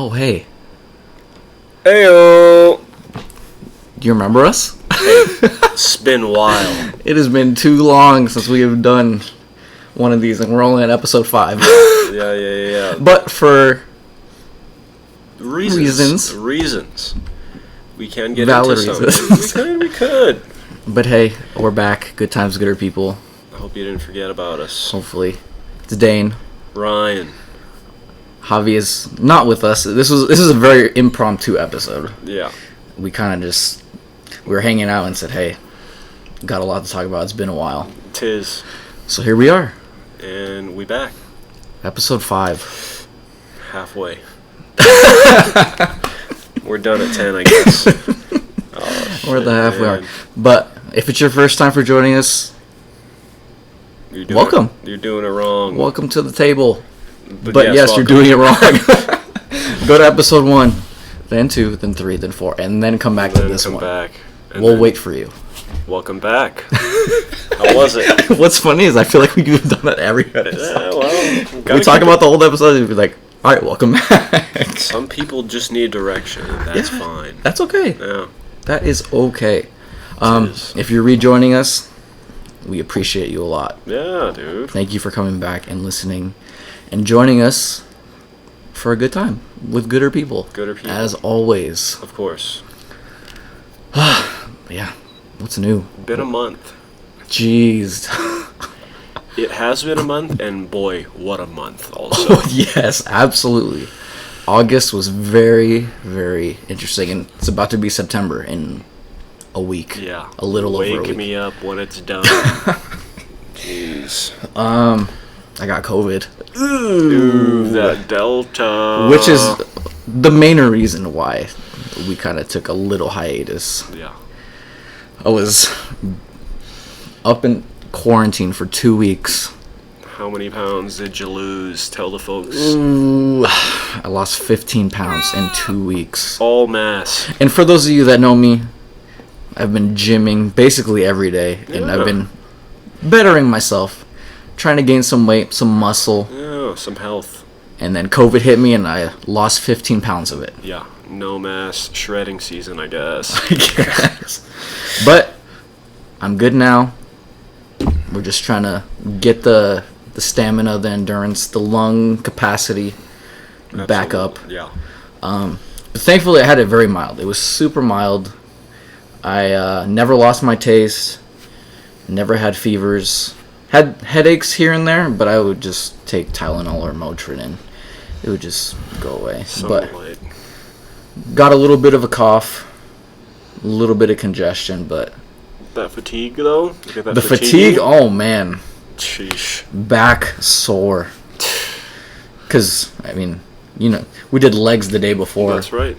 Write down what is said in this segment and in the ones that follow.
Oh, hey. Heyo! Do you remember us? It's been a while. It has been too long since we have done one of these, and we're only on episode 5. Yeah. But for Reasons. We can get valid into reasons. something. We could. But hey, we're back. Good times, gooder people. I hope you didn't forget about us. Hopefully. It's Dane. Ryan. Javi is not with us. This is a very impromptu episode. Yeah. We kind of we were hanging out and said, hey, got a lot to talk about. It's been a while. Tis. So here we are. And we back. Episode 5. Halfway. We're done at 10, I guess. We're at the halfway mark. But if it's your first time for joining us, welcome. You're doing it wrong. Welcome to the table. But yes, you're doing it wrong. Go to episode 1, then 2, then 3, then 4, and then come back to this one. We'll wait for you. Welcome back. How was it? What's funny is I feel like we've done that every episode. Yeah, well, we talk about the whole episode and be like, all right, welcome back. Some people just need direction, and that's fine. That's okay. Yeah. That is okay. If you're rejoining us, we appreciate you a lot. Yeah, dude. Thank you for coming back and listening and joining us for a good time with gooder people. Gooder people. As always. Of course. Yeah. What's new? Been a month. Jeez. It has been a month, and boy, what a month also. Oh, yes, absolutely. August was very, very interesting, and it's about to be September in a week. Yeah. A little over a week. Wake me up when it's done. Jeez. I got COVID. Ooh, that Delta. Which is the main reason why we kind of took a little hiatus. Yeah. I was up in quarantine for 2 weeks. How many pounds did you lose? Tell the folks. Ooh, I lost 15 pounds in 2 weeks. All mass. And for those of you that know me, I've been gymming basically every day, and I've been bettering myself, trying to gain some weight, some muscle. Yeah, some health. And then COVID hit me, and I lost 15 pounds of it. Yeah, no mass shredding season, I guess. I guess. But I'm good now. We're just trying to get the stamina, the endurance, the lung capacity back up. Yeah. But thankfully, I had it very mild. It was super mild. I never lost my taste. Never had fevers. Had headaches here and there, but I would just take Tylenol or Motrin and it would just go away. But got a little bit of a cough, a little bit of congestion, but that fatigue though? The fatigue, oh man. Sheesh. Back sore. Because, I mean, you know, we did legs the day before. That's right.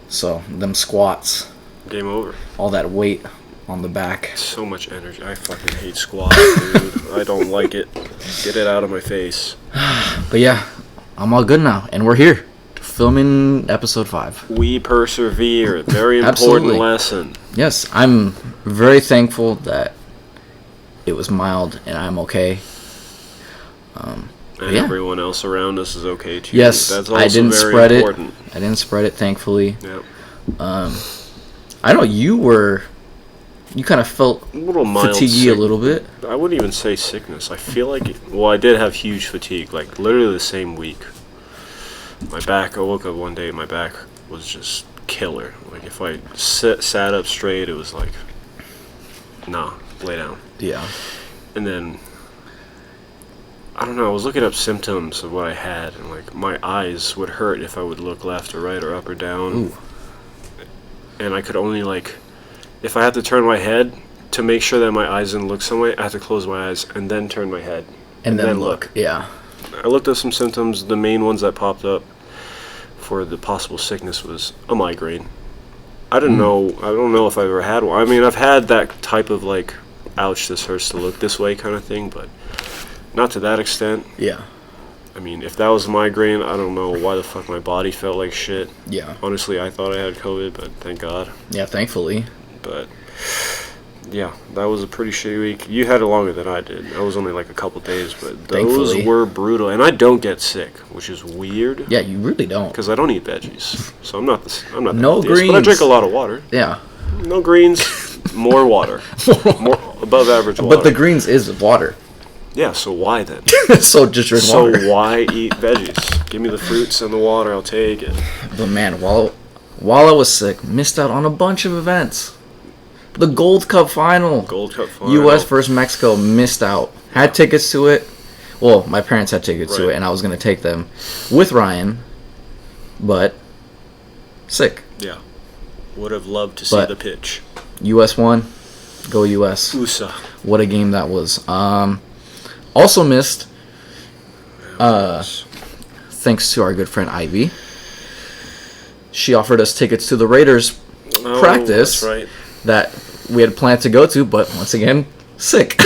So, them squats. Game over. All that weight on the back. So much energy. I fucking hate squats, dude. I don't like it. Get it out of my face. But yeah, I'm all good now. And we're here. Filming episode 5. We persevere. Very important Absolutely. Lesson. Yes, I'm very thankful that it was mild and I'm okay. And everyone else around us is okay too. Yes, that's also I didn't very spread important. it. I didn't spread it, thankfully. Yep. I know you kind of felt a little mild fatiguey a little bit. I wouldn't even say sickness. I feel like, I did have huge fatigue, like literally the same week. My back, I woke up one day, my back was just killer. Like if I sat up straight, it was like, nah, lay down. Yeah. And then, I don't know, I was looking up symptoms of what I had, and like my eyes would hurt if I would look left or right or up or down. Ooh. And I could only if I had to turn my head to make sure that my eyes didn't look some way, I had to close my eyes and then turn my head. And then look. Yeah. I looked up some symptoms. The main ones that popped up for the possible sickness was a migraine. I don't know if I've ever had one. I mean, I've had that type of ouch, this hurts to look this way kind of thing, but not to that extent. Yeah. I mean, if that was a migraine, I don't know why the fuck my body felt like shit. Yeah. Honestly, I thought I had COVID, but thank God. Yeah, thankfully. But Yeah, that was a pretty shitty week. You had it longer than I did. I was only like a couple days, but those Thankfully. were brutal. And I don't get sick, which is weird. Yeah, you really don't. Because I don't eat veggies, so I'm not the No healthiest, greens. but I drink a lot of water. Yeah. No greens, more water, more above average water. But the greens is water. Yeah, so why then? So just drink water. So why eat veggies? Give me the fruits and the water. I'll take it. But man, while I was sick, missed out on a bunch of events. The Gold Cup final. Gold Cup final. U.S. versus Mexico, missed out. Had tickets to it. Well, my parents had tickets to Right. it, and I was going to take them with Ryan, but sick. Yeah. Would have loved to see But- the pitch. U.S. won. Go U.S. USA. What a game that was. Also missed, thanks to our good friend Ivy. She offered us tickets to the Raiders practice. That's right. That we had planned to go to, but once again, sick.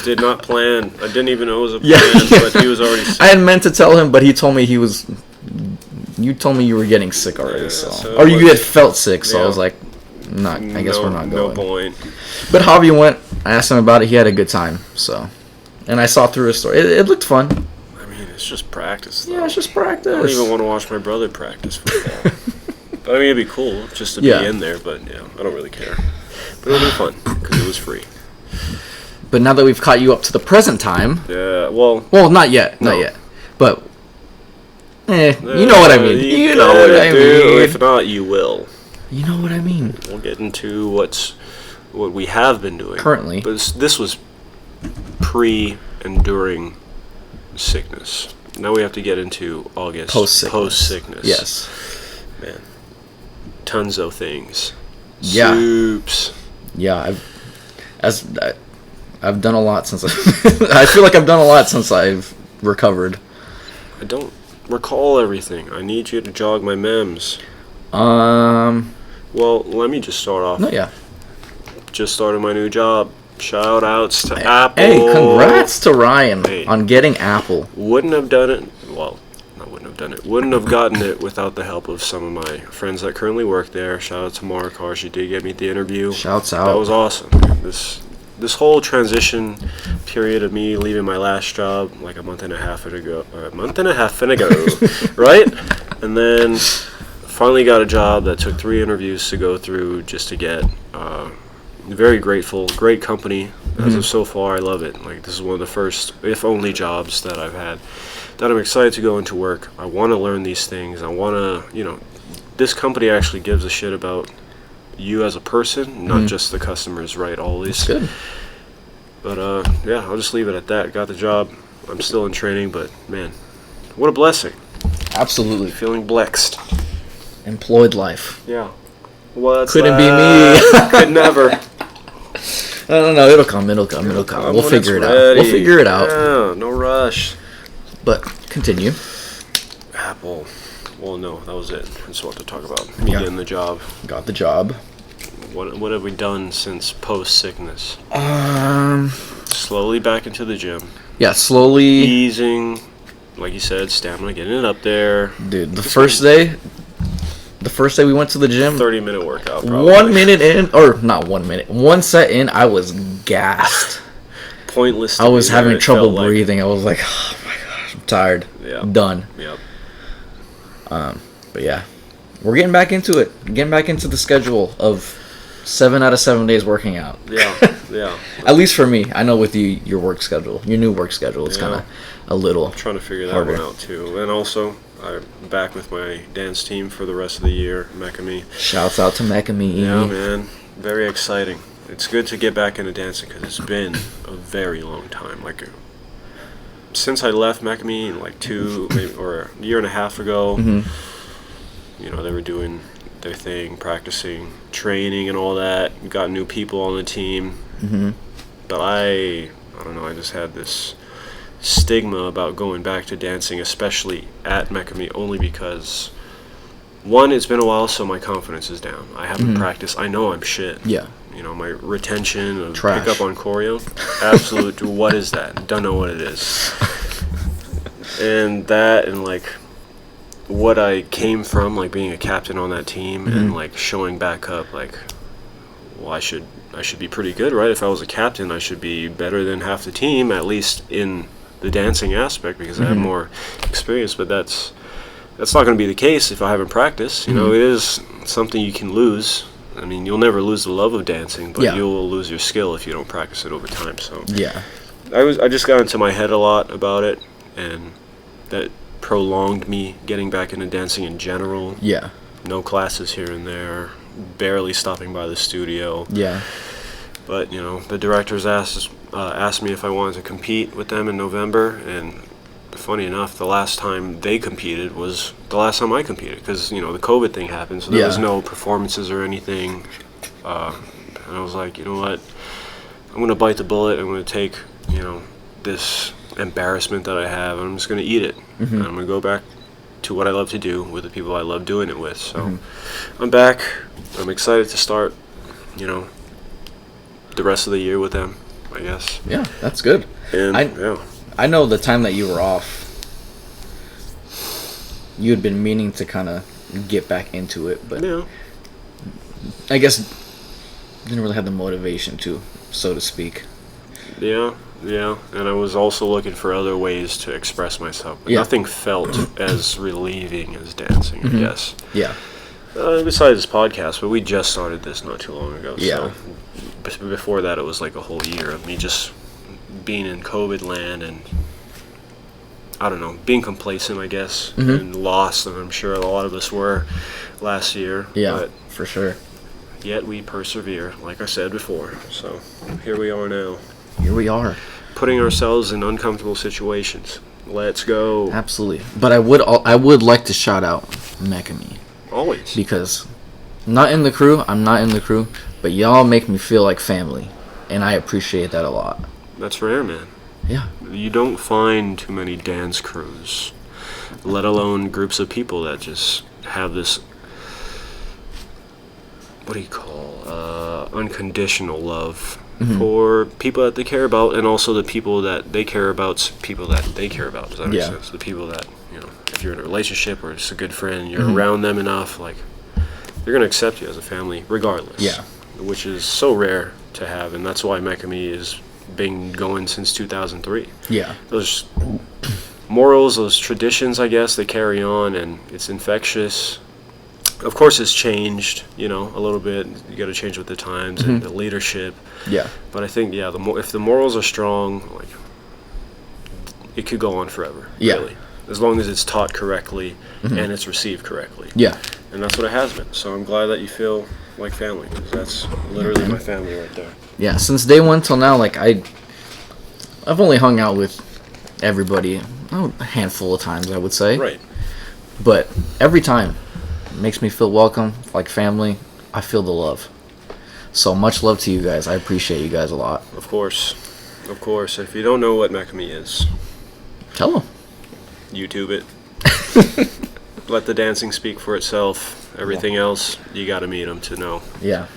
Did not plan. I didn't even know it was a plan, Yeah. but he was already sick. I had meant to tell him, but he told me he was. You told me you were getting sick already, Yeah, so or you like- had felt sick, so I Yeah. was like, "Not. I guess we're not No going." point. But Javi went. I asked him about it. He had a good time. So, and I saw through his story. It looked fun. I mean, it's just practice. Though. Yeah, it's just I practice. don't even want to watch my brother practice football. But I mean, it'd be cool just to be Yeah. in there. But yeah, I don't really care. But it'll be fun because it was free. But now that we've caught you up to the present time, Yeah. Well. well, not yet, No. not yet. But, you know what I mean. You know what I mean. If not, you will. You know what I mean. We'll get into what we have been doing Currently. But this was pre and during sickness. Now we have to get into August. Post-sickness. Yes. Man. Tons of things. Yeah. Soups. Yeah, I've done a lot since I feel like I've done a lot since I've recovered. I don't recall everything. I need you to jog my memes. Well, let me just start off. No, yeah. Just started my new job. Shout outs to Apple. Hey, congrats to Ryan Hey. on getting Apple. Wouldn't have done it. Well, I wouldn't have done it. Wouldn't have gotten it without the help of some of my friends that currently work there. Shout out to Mara Carr. She did get me the interview. Shouts out. That was awesome. This whole transition period of me leaving my last job like a month and a half ago, right? And then finally got a job that took 3 interviews to go through just to get. Very grateful. Great company. As of so far, I love it. Like, this is one of the first, if only, jobs that I've had that I'm excited to go into work. I want to learn these things. I want to, this company actually gives a shit about you as a person, not just the customers, right? Always. Good. But yeah, I'll just leave it at that. Got the job. I'm still in training, but man, what a blessing. Absolutely. Feeling blessed. Employed life. Yeah. What's Couldn't be that? Could never. I don't know. It'll come. We'll figure it out. We'll figure it out. Yeah, no rush. But continue. Apple. Well, no, that was it. That's what to talk about. Me Yeah. getting the job. Got the job. What have we done since post-sickness? Um. Slowly back into the gym. Yeah. Slowly. Easing, like you said, stamina, getting it up there. Dude, the first day we went to the gym, 30-minute workout, probably. 1 minute in, or not 1 minute, 1 set in, I was gassed. Pointless. I was having trouble breathing. breathing. I was like, oh my gosh, I'm tired. Yeah. I'm done. Yep. But yeah, we're getting back into it. Getting back into the schedule of 7 out of 7 days working out. Yeah. Yeah. At least for me. I know with you, your work schedule, your new work schedule, it's Yeah. kind of a little Trying to figure that harder. one out too. And also, I'm back with my dance team for the rest of the year, Mekami. Shouts out to Mekami. Yeah, man. Very exciting. It's good to get back into dancing because it's been a very long time. Like, since I left Mekami, like 2 maybe, or a year and a half ago, they were doing their thing, practicing, training, and all that. Got new people on the team. But I don't know, I just had this stigma about going back to dancing, especially at Mekami, only because, one, it's been a while, so my confidence is down. I haven't practiced. I know I'm shit. Yeah. My retention of Trash. pick up on choreo, absolute. What is that? Don't know what it is. And that, and like what I came from, like being a captain on that team, and like showing back up, like well, I should be pretty good, right? If I was a captain, I should be better than half the team, at least in the dancing aspect, because I have more experience. But that's not going to be the case if I haven't practiced. You know, it is something you can lose. I mean, you'll never lose the love of dancing, but you'll lose your skill if you don't practice it over time. So I just got into my head a lot about it, and that prolonged me getting back into dancing in general. Yeah. No classes here and there, barely stopping by the studio. Yeah. But, you know, the directors asked me if I wanted to compete with them in November, and funny enough, the last time they competed was the last time I competed, because, you know, the COVID thing happened, so there was no performances or anything. And I was like, you know what, I'm going to bite the bullet. I'm going to take, you know, this embarrassment that I have, and I'm just going to eat it. And I'm going to go back to what I love to do with the people I love doing it with. So I'm back. I'm excited to start, you know, the rest of the year with them, I guess. Yeah, that's good. And I know the time that you were off, you had been meaning to kind of get back into it, but I guess didn't really have the motivation to, so to speak. Yeah, and I was also looking for other ways to express myself, but nothing felt as relieving as dancing, I guess. Yeah. Besides this podcast, but we just started this not too long ago. Yeah. So before that, it was like a whole year of me just being in COVID land and, I don't know, being complacent, I guess, and lost, and I'm sure a lot of us were last year. Yeah, but for sure. Yet we persevere, like I said before. So here we are now. Here we are. Putting ourselves in uncomfortable situations. Let's go. Absolutely. But I would like to shout out Mekami. Always. Because I'm not in the crew, but y'all make me feel like family. And I appreciate that a lot. That's rare, man. Yeah. You don't find too many dance crews, let alone groups of people that just have this, what do you call, unconditional love for people that they care about, and also the people that they care about, people that they care about. Does that make sense? The people that, you know, if you're in a relationship or just a good friend, you're around them enough, like, they're going to accept you as a family regardless. Yeah. Which is so rare to have, and that's why Mekami has been going since 2003. Yeah. Those morals, those traditions, I guess, they carry on, and it's infectious. Of course, it's changed, you know, a little bit. You got to change with the times and the leadership. Yeah. But I think, if the morals are strong, like, it could go on forever. Yeah. Really, as long as it's taught correctly and it's received correctly. Yeah. And that's what it has been. So I'm glad that you feel like family, because that's literally my family right there. Yeah. Since day one till now, like I've only hung out with everybody a handful of times, I would say. Right. But every time it makes me feel welcome, like family. I feel the love. So much love to you guys. I appreciate you guys a lot. Of course. If you don't know what Mekami is, tell them. YouTube it. Let the dancing speak for itself. Everything else, you got to meet them to know. Yeah.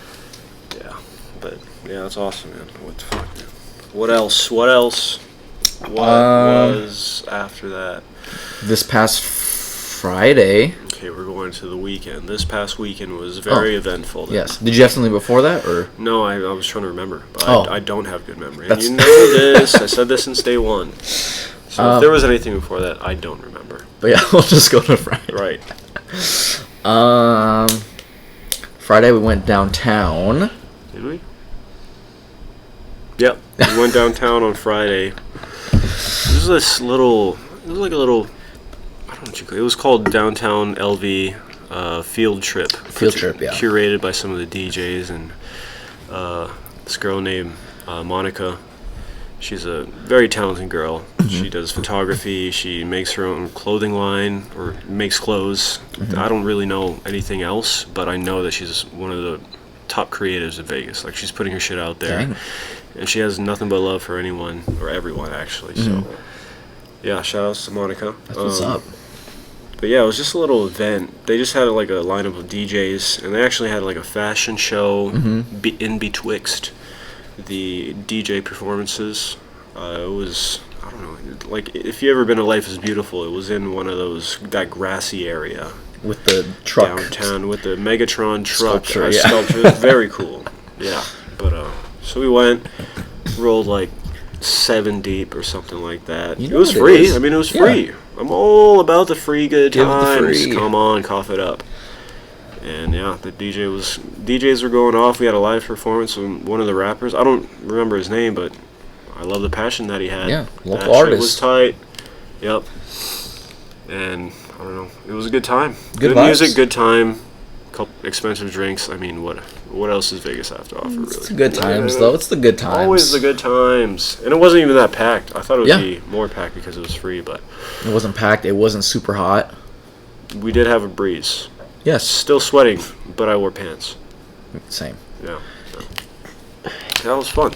Yeah. But, yeah, that's awesome, man. What the fuck, man? What else? What was after that? This past Friday. Okay, we're going to the weekend. This past weekend was very eventful. Then. Yes. Did you have something before that, or? No, I was trying to remember, but I don't have good memory. And you know this. I said this since day one. So if there was anything before that, I don't remember. But yeah, we'll just go to Friday. Right. Friday we went downtown. Did we? Yep. We went downtown on Friday. It was like a little, I don't know what you call it. It was called Downtown LV Field Trip. Field trip, yeah. Curated by some of the DJs, and this girl named Monica. She's a very talented girl. She does photography. She makes her own clothing line, or makes clothes. I don't really know anything else, but I know that she's one of the top creatives in Vegas. Like, she's putting her shit out there. Dang. And she has nothing but love for anyone, or everyone, actually. So, yeah, shout outs to Monica. That's what's up. But yeah, it was just a little event. They just had like a lineup of DJs, and they actually had like a fashion show in betwixt the DJ performances. It was, I don't know, like, if you ever been to Life is Beautiful, it was in one of that grassy area with the truck downtown with the Megatron truck sculpture. sculpture. It was very cool. Yeah, but so we went, rolled like 7 deep or something like that. You It know was what it free. is. I mean, it was Yeah. free. I'm all about the free good Give the times. free. Come on, cough it up. And yeah, the DJs were going off. We had a live performance from one of the rappers. I don't remember his name, but I love the passion that he had. Yeah, local that shit artist. was tight. Yep. And I don't know. It was a good time. Good music, vibes. good time. Couple expensive drinks. I mean, what else does Vegas have to offer, really? It's the good times, though. It's the good times. Always the good times. And it wasn't even that packed. I thought it would Yeah. be more packed because it was free, but It wasn't packed. It wasn't super hot. we did have a breeze. Yes. Still sweating, but I wore pants. Same. Yeah. That was fun.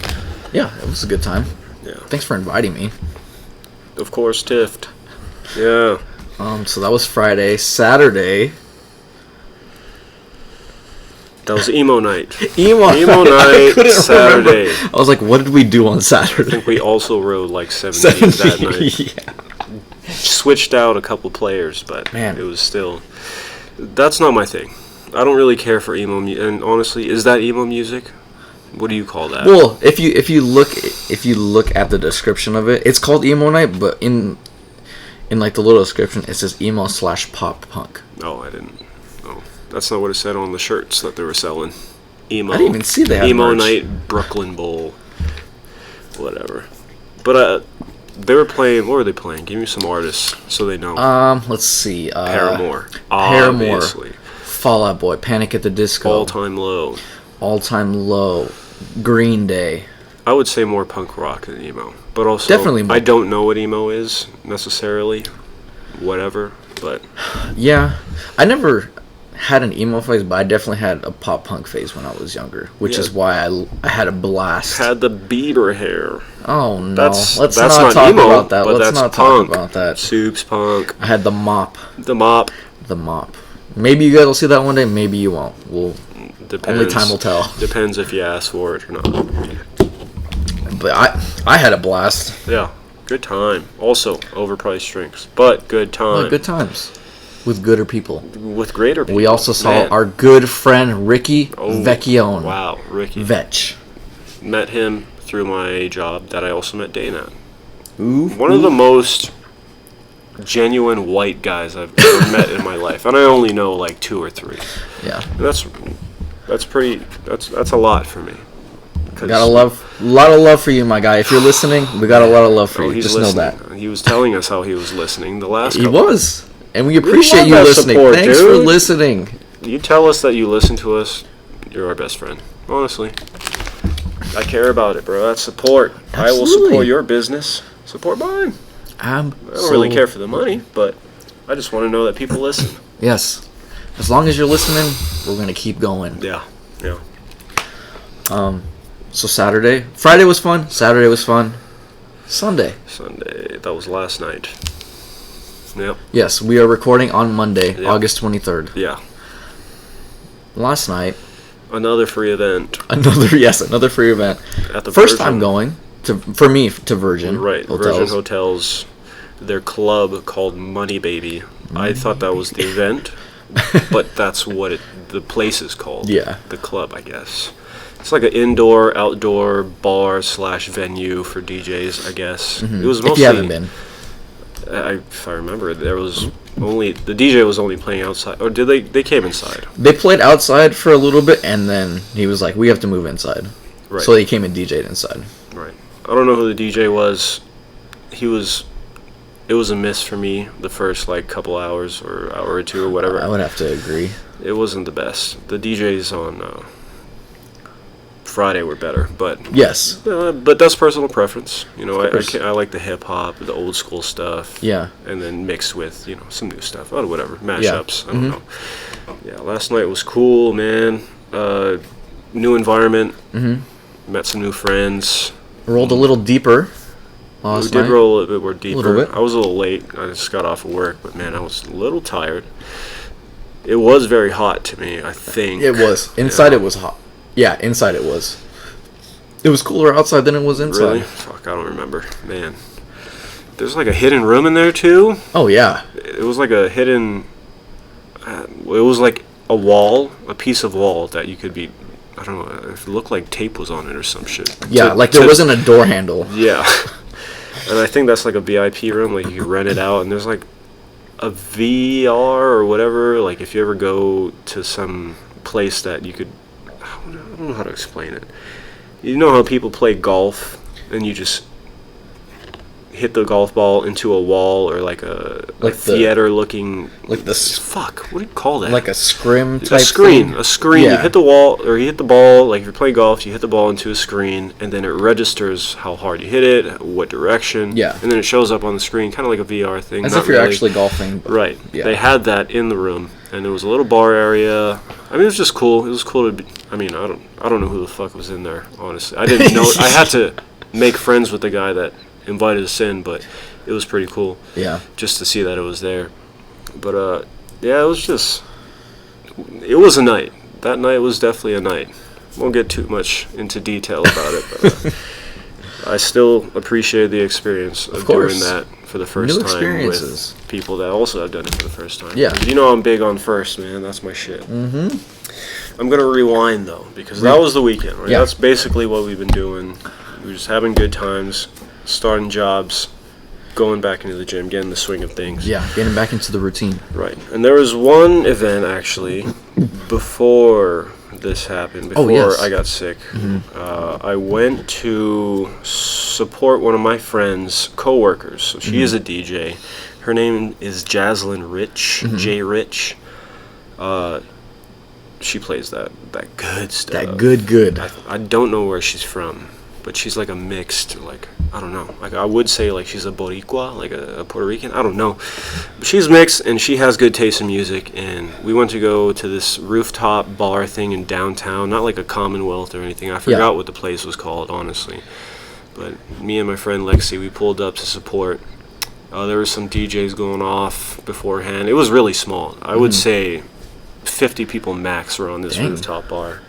Yeah, it was a good time. Yeah. Thanks for inviting me. Of course, Tift. Yeah. So that was Friday. Saturday. That was emo night. Emo Emo I night, couldn't Saturday. remember. I was like, what did we do on I Saturday? think we also rode like 17 that night. Yeah. Switched out a couple players, but Man. it was still... That's not my thing. I don't really care for emo music. And honestly, is that emo music? What do you call that? Well, if you look at the description of it, it's called emo night, but in like the little description, it says emo / pop punk. Oh, I didn't. Oh, that's not what it said on the shirts that they were selling. Emo. I didn't even see they had Emo merch. night, Brooklyn Bowl, whatever. But they were playing. What were they playing? Give me some artists so they know. Let's see. Paramore. Paramore. Obviously. Fall Out Boy, Panic at the Disco, All Time Low. All Time Low, Green Day. I would say more punk rock than emo, but also Definitely more. I don't know what emo is necessarily. Whatever, but Yeah, I never had an emo phase, but I definitely had a pop punk phase when I was younger, which Yeah. is why I had a blast. had the Bieber hair. Oh no, That's let's that's not talk emo, about that. but Let's that's not punk. talk about that. Soup's punk. I had the mop. The Mop. The mop. Maybe you guys will see that one day. Maybe you won't. Well, Depends. only time will tell. Depends if you ask for it or not. But I had a blast. Yeah, good time. Also, overpriced drinks, but good time. Oh, good times with gooder people. With greater people. We also saw Man. our good friend Ricky Oh, Vecchione. Wow, Ricky. Vetch. Met him through my job that I also met Dane at. Ooh. One of the most genuine white guys I've ever met in my life, and I only know like 2 or 3. Yeah. And that's a lot for me. 'Cause- Got a lot of love for you, my guy. If you're listening, we got a lot of love for Oh, you. he's Just listening. know that. He was telling us how he was listening the last He couple. was. And we appreciate you love that listening. support, Thanks for dude. listening. You tell us that you listen to us, you're our best friend. Honestly. I care about it, bro. That's support. I will Absolutely. support your business. Support mine. I don't really care for the money, but I just want to know that people listen. Yes. As long as you're listening, we're going to keep going. Yeah. Yeah. So Friday was fun. Saturday was fun. Sunday. Sunday. That was last night. Yep. Yes, we are recording on Monday, Yeah. August 23rd. Yeah. Last night, Another free event another free event. at the First Virgin. time going for me to Virgin. Right, Hotels. Virgin Hotels, their club called Money Baby. I thought that was the event, but that's what the place is called. Yeah. The club, I guess. It's like an indoor, outdoor bar / venue for DJs, I guess. It was mostly. If you haven't been. If I remember, there was only the DJ was only playing outside, or did they came inside? They played outside for a little bit, and then he was like, we have to move inside. Right. So they came and DJ'd inside. Right. I don't know who the DJ was. It was a miss for me the first like couple hours or hour or two or whatever. I would have to agree. It wasn't the best. The DJs on Friday were better, but Yes. but that's personal preference. You know, course. I like the hip hop, the old school stuff. Yeah. And then mixed with some new stuff. Oh, whatever mashups. I don't know. Yeah, last night was cool, man. New environment. Met some new friends. Rolled a little deeper last We did night. roll a little bit more deeper. little bit. I was a little late. I just got off of work, but man, I was a little tired. It was very hot to me, I think. It was. Inside it was hot. Yeah, inside it was. It was cooler outside than it was inside. Really? Fuck, I don't remember. Man. There's like a hidden room in there, too. Oh, yeah. It was like a hidden... it was like a wall, a piece of wall that you could be I don't know, it looked like tape was on it or some shit. Yeah, there wasn't a door handle. Yeah. And I think that's like a VIP room, like you can rent it out, and there's like a VR or whatever, like if you ever go to some place that you could, I don't know how to explain it. You know how people play golf and you just hit the golf ball into a wall, or like a theater looking, like this, fuck, what do you call that? Like a scrim type a screen thing? A screen. Yeah. You hit the wall, or you hit the ball, like if you're playing golf, you hit the ball into a screen, and then it registers how hard you hit it, what direction, Yeah. and then it shows up on the screen, kind of like a VR thing, as not if you're really. actually golfing. Right. Yeah. They had that in the room, and there was a little bar area. I mean, it was just cool. It was cool to be, I mean, I don't know who the fuck was in there, honestly. I didn't know. I had to make friends with the guy that invited us in, but it was pretty cool. Yeah. Just to see that it was there. But yeah, it was just, it was a night. That night was definitely a night. Won't get too much into detail about it, but I still appreciate the experience of doing that for the first New time experiences. with people that also have done it for the first time. Yeah. 'Cause you know I'm big on first, man. That's my shit. Mm-hmm. I'm gonna rewind though, because that was the weekend, right? Yeah. That's basically what we've been doing. We were just having good times, starting jobs, going back into the gym, getting the swing of things. Yeah, getting back into the routine. Right. And there was one event actually before this happened, before yes. I got sick. Mm-hmm. I went to support one of my friend's coworkers. So she is a DJ. Her name is Jaslyn Rich, J Rich. She plays that good stuff. That good. I don't know where she's from, but she's like a mixed, like, I don't know. Like, I would say, like, she's a Boricua, like a Puerto Rican. I don't know. But she's mixed, and she has good taste in music. And we went to go to this rooftop bar thing in downtown. Not like a Commonwealth or anything. I forgot what the place was called, honestly. But me and my friend Lexi, we pulled up to support. There were some DJs going off beforehand. It was really small. I would say 50 people max were on this rooftop bar.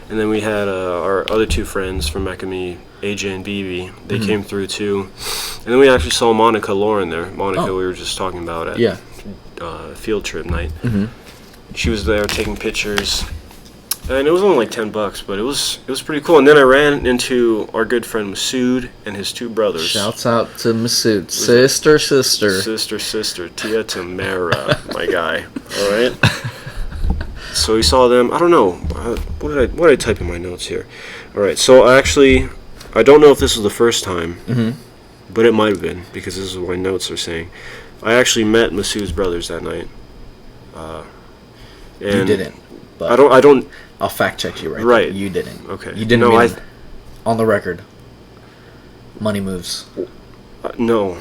And then we had our other two friends from Macamee, AJ and BB. They came through too. And then we actually saw Monica Lauren there. Monica, we were just talking about at field trip night. She was there taking pictures. And it was only like $10, but it was pretty cool. And then I ran into our good friend Masood and his two brothers. Shouts out to Masood. Sister. Sister, Tia Tamara, my guy. All right. So we saw them. I don't know. What did I type in my notes here? All right. So I don't know if this was the first time, but it might have been, because this is what my notes are saying. I actually met Masood's brothers that night. You didn't. But I don't. I'll fact check you Right. there. You didn't. Okay. You didn't. No, on the record. Money moves. No.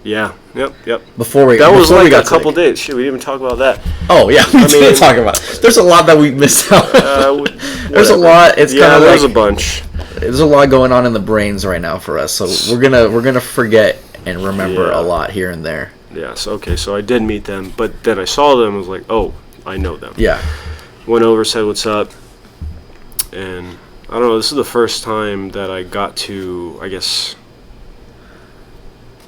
Yeah. Yep. Before we that was like got a couple sick. days. Shit, we didn't even talk about that. Oh yeah, we didn't talk about it. There's a lot that we missed out. There's a lot. It's kind of there's like a bunch. There's a lot going on in the brains right now for us, so we're gonna forget and remember a lot here and there. Yeah. So I did meet them, but then I saw them. I was like, oh, I know them. Yeah. Went over, said what's up, and I don't know. This is the first time that I got to, I guess.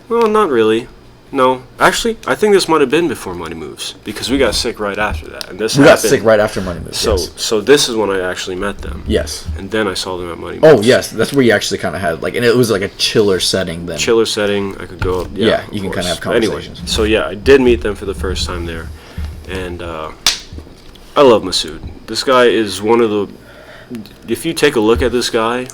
Well, not really. No, actually, I think this might have been before Money Moves, because we got sick right after that, and this we happened. got sick right after Money Moves. So this is when I actually met them. Yes. And then I saw them at Money Moves. Oh yes, that's where you actually kind of had and it was like a chiller setting then. Chiller setting. I could go up. Yeah, you can kind of have conversations. Anyway, so yeah, I did meet them for the first time there, and I love Masood. This guy is one of the. If you take a look at this guy,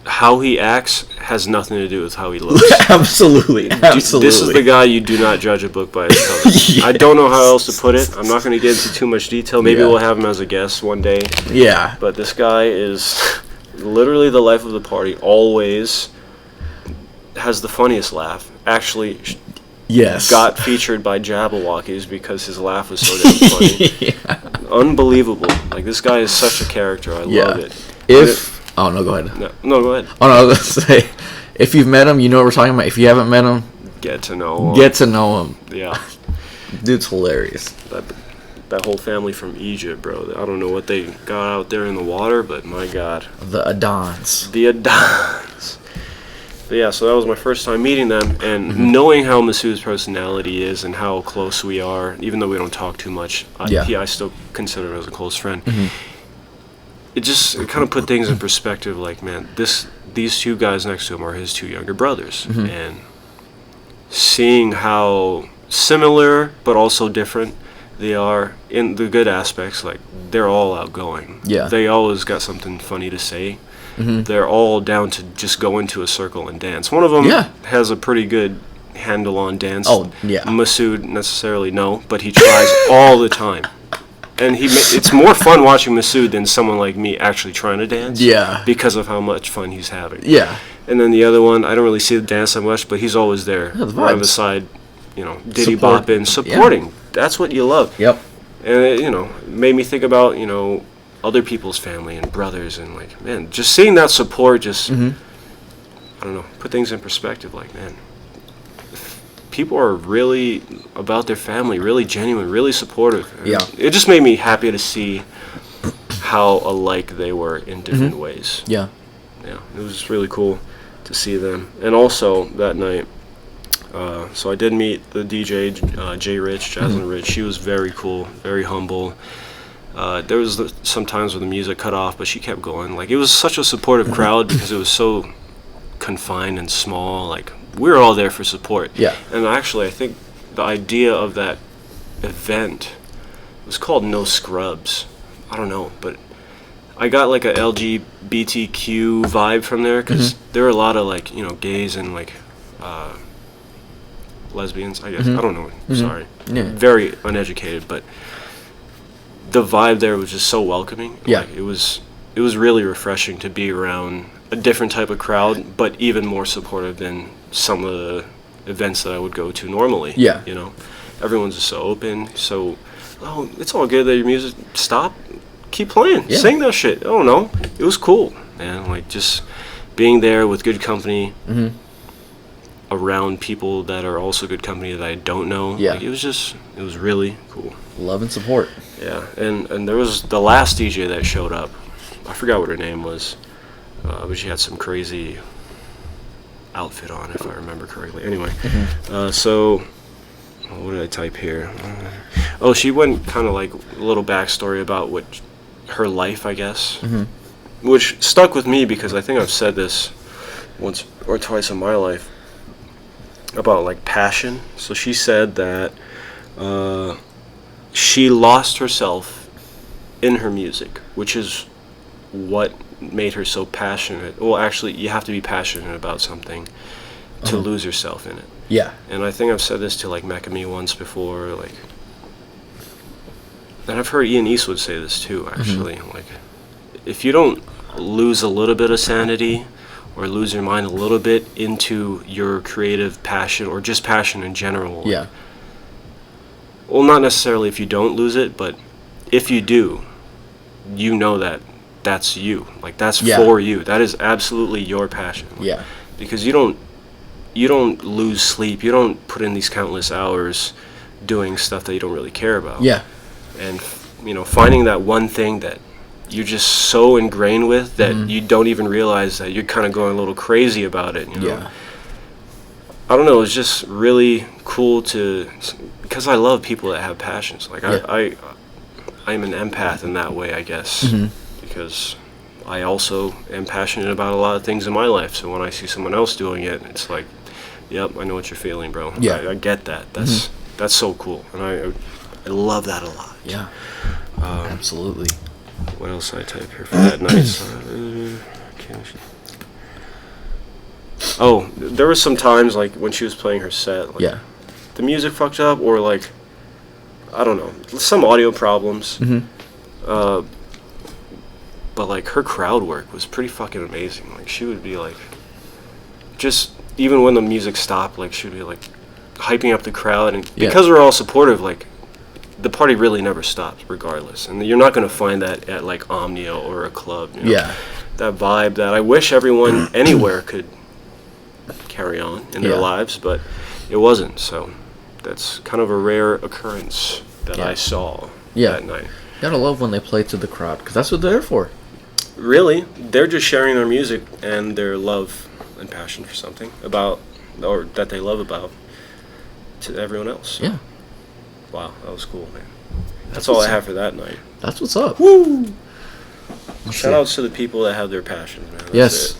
how he acts has nothing to do with how he looks. Absolutely. This is the guy you do not judge a book by its cover. Yes. I don't know how else to put it. I'm not going to get into too much detail. Maybe we'll have him as a guest one day. Yeah. But this guy is literally the life of the party. Always has the funniest laugh. Actually, got featured by Jabberwockies because his laugh was so damn funny. Unbelievable. Like, this guy is such a character. I love it. Oh, no, go ahead. No, go ahead. Oh, no, I was going to say, if you've met him, you know what we're talking about. If you haven't met him, get to know him. Yeah. Dude's hilarious. That whole family from Egypt, bro. I don't know what they got out there in the water, but my God. The Adons. But yeah, so that was my first time meeting them, and knowing how Masood's personality is and how close we are, even though we don't talk too much, I still consider him as a close friend. it kind of put things in perspective. Like, man, these two guys next to him are his two younger brothers, and seeing how similar but also different they are in the good aspects. Like, they're all outgoing. Yeah. They always got something funny to say. They're all down to just go into a circle and dance. One of them has a pretty good handle on dance. Oh, yeah. Masood necessarily no, but he tries all the time. And it's more fun watching Masood than someone like me actually trying to dance. Yeah. Because of how much fun he's having. Yeah. And then the other one, I don't really see the dance that much, but he's always there, right on the side, diddy bopping, supporting. Yeah. That's what you love. Yep. And it, made me think about, other people's family and brothers, and like, man, just seeing that support just, I don't know, put things in perspective. Like, man, people are really about their family, really genuine, really supportive. And it just made me happy to see how alike they were in different ways. Yeah, it was just really cool to see them. And also that night, so I did meet the DJ, J Rich, Jaslyn Rich. She was very cool, very humble. There was some times where the music cut off, but she kept going. Like, it was such a supportive crowd because it was so confined and small. Like, we were all there for support. Yeah. And actually, I think the idea of that event was called No Scrubs. I don't know, but I got like a LGBTQ vibe from there because there were a lot of like, gays and like lesbians, I guess. I don't know. Sorry. Yeah. Very uneducated, but the vibe there was just so welcoming. Yeah. Like, it was really refreshing to be around a different type of crowd, but even more supportive than some of the events that I would go to normally. Yeah. Everyone's just so open. So, it's all good that your music stop. Keep playing. Yeah. Sing that shit. Oh no, it was cool, man. Like, just being there with good company, around people that are also good company that I don't know. Yeah. Like, it was really cool. Love and support. Yeah, and there was the last DJ that showed up. I forgot what her name was, but she had some crazy outfit on, if I remember correctly. Anyway, so what did I type here? She went kind of like a little backstory about her life, I guess, which stuck with me because I think I've said this once or twice in my life about like passion. So she said that she lost herself in her music, which is what made her so passionate. Well, actually, you have to be passionate about something to lose yourself in it. Yeah. And I think I've said this to like Mekami once before, like, and I've heard Ian Eastwood say this too, actually. Like, if you don't lose a little bit of sanity or lose your mind a little bit into your creative passion or just passion in general. Yeah. Well, not necessarily if you don't lose it, but if you do, that that's you. Like, that's for you. That is absolutely your passion. Like, because you don't lose sleep. You don't put in these countless hours doing stuff that you don't really care about. Yeah. And, finding that one thing that you're just so ingrained with that you don't even realize that you're kind of going a little crazy about it, Yeah. I don't know, it's just really cool because I love people that have passions. Like, I'm an empath in that way, I guess, because I also am passionate about a lot of things in my life. So when I see someone else doing it, it's like, yep, I know what you're feeling, bro. Yeah. I get that. That's so cool. And I love that a lot. Yeah. Absolutely. What else did I type here for that night? There were some times, like, when she was playing her set, like, the music fucked up, or, like, I don't know, some audio problems. But, like, her crowd work was pretty fucking amazing. Like, she would be, like, just, even when the music stopped, like, she would be, like, hyping up the crowd, and because we're all supportive, like, the party really never stops, regardless. And you're not going to find that at, like, Omnia or a club. Yeah. That vibe that I wish everyone anywhere could carry on in their lives, but it wasn't. So that's kind of a rare occurrence that I saw that night. You gotta love when they play to the crowd, because that's what they're there for. Really, they're just sharing their music and their love and passion for something or that they love about to everyone else. Yeah. Wow, that was cool, man. That's all I have for that night. That's what's up. Woo! Shout outs to the people that have their passions, man. That's Yes. it.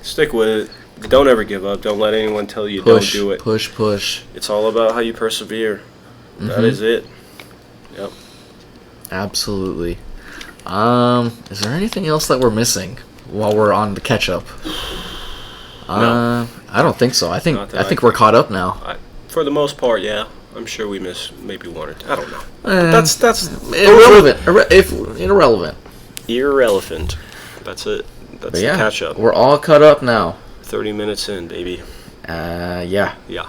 Stick with it. Don't ever give up. Don't let anyone tell you Push, don't do it. push. It's all about how you persevere. That is it. Yep. Absolutely. Is there anything else that we're missing while we're on the catch up? No. I don't think so. I think Not that I we're caught up now. For the most part, yeah. I'm sure we missed maybe one or two. I don't know. Eh, That's irrelevant. Irrelevant. irrelevant. That's it. That's But the yeah, catch up. we're all caught up now. 30 minutes in, baby. Yeah. Yeah.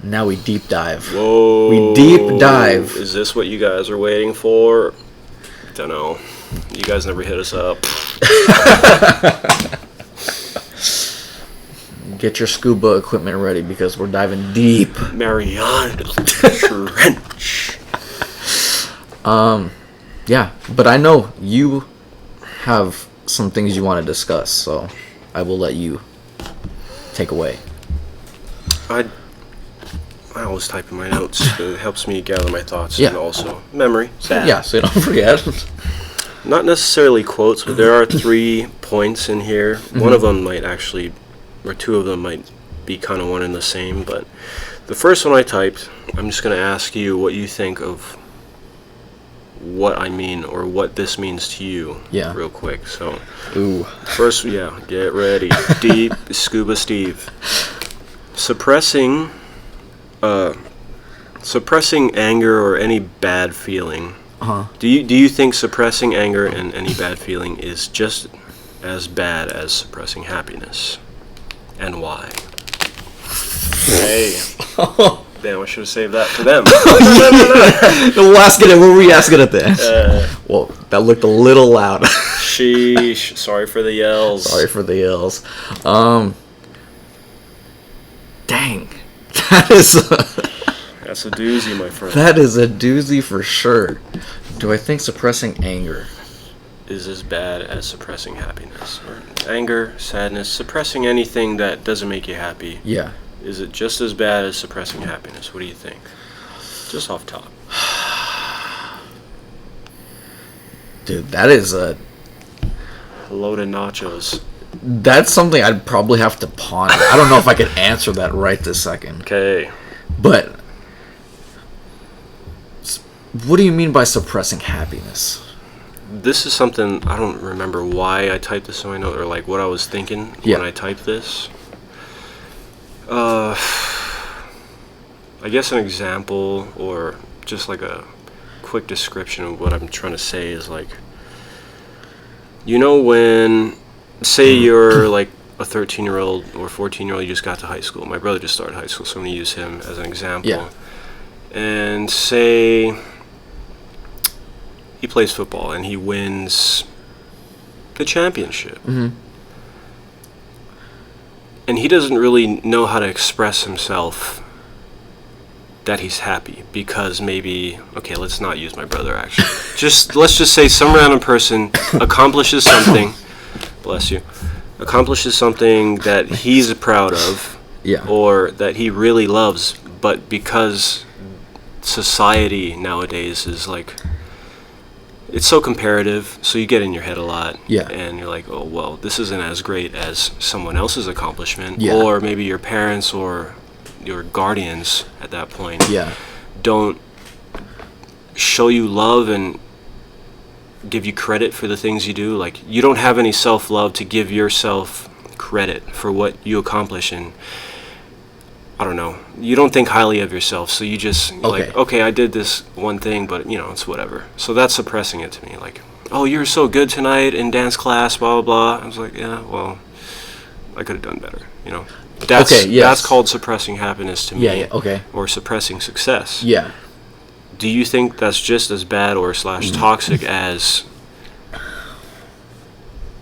Now we deep dive. Whoa. We deep dive. Is this what you guys are waiting for? Don't know. You guys never hit us up. Get your scuba equipment ready because we're diving deep. Mariana Trench. Yeah, but I know you have some things you want to discuss, so I will let you take away. I always type in my notes. It helps me gather my thoughts Yeah. and also memory. Bad. Yeah, so you don't forget. Not necessarily quotes, but there are 3 points in here. One of them might actually, or 2 of them might be kind of one and the same. But the first one I typed, I'm just going to ask you what you think of what I mean or what this means to you. Yeah. Real quick. So Ooh. first, yeah, get ready. Deep Scuba Steve. Suppressing anger or any bad feeling. Uh-huh. Do you think suppressing anger and any bad feeling is just as bad as suppressing happiness? And why? Hey. Damn, I should have saved that for them. We'll ask it. We'll re-ask it at the end. Well, that looked a little loud. Sheesh. Sorry for the yells. Sorry for the yells. Dang. That is That's a doozy, my friend. that is a doozy for sure. Do I think suppressing anger? Is as bad as suppressing happiness. Or anger, sadness, suppressing anything that doesn't make you happy. Yeah. Is it just as bad as suppressing happiness? What do you think? Just off top. Dude, that is Loaded nachos. that's something I'd probably have to ponder. I don't know if I could answer that right this second. Okay. But what do you mean by suppressing happiness? This is something, I don't remember why I typed this in my note or like what I was thinking when I typed this. I guess an example or just like a quick description of what I'm trying to say is like, you know, when, say you're like a 13-year-old or 14-year-old, you just got to high school. My brother just started high school, so I'm going to use him as an example. Yeah. And say he plays football and he wins the championship. Mm-hmm. And he doesn't really know how to express himself that he's happy because maybe, okay, let's not use my brother actually. Let's just say some random person accomplishes something, bless you, accomplishes something that he's proud of, Yeah. or that he really loves, but because society nowadays is like, it's so comparative, so you get in your head a lot. Yeah. And you're like, oh, well, this isn't as great as someone else's accomplishment. Yeah. Or maybe your parents or your guardians at that point Yeah. don't show you love and give you credit for the things you do. Like, you don't have any self-love to give yourself credit for what you accomplish, and I don't know, you don't think highly of yourself, so you just like, okay, I did this one thing, but you know, it's whatever. So that's suppressing it to me. Like, oh, you're so good tonight in dance class, blah blah blah. I was like, yeah, well, I could have done better, you know. That's called suppressing happiness to me. Yeah, okay. Or suppressing success. Yeah. Do you think that's just as bad or / toxic as,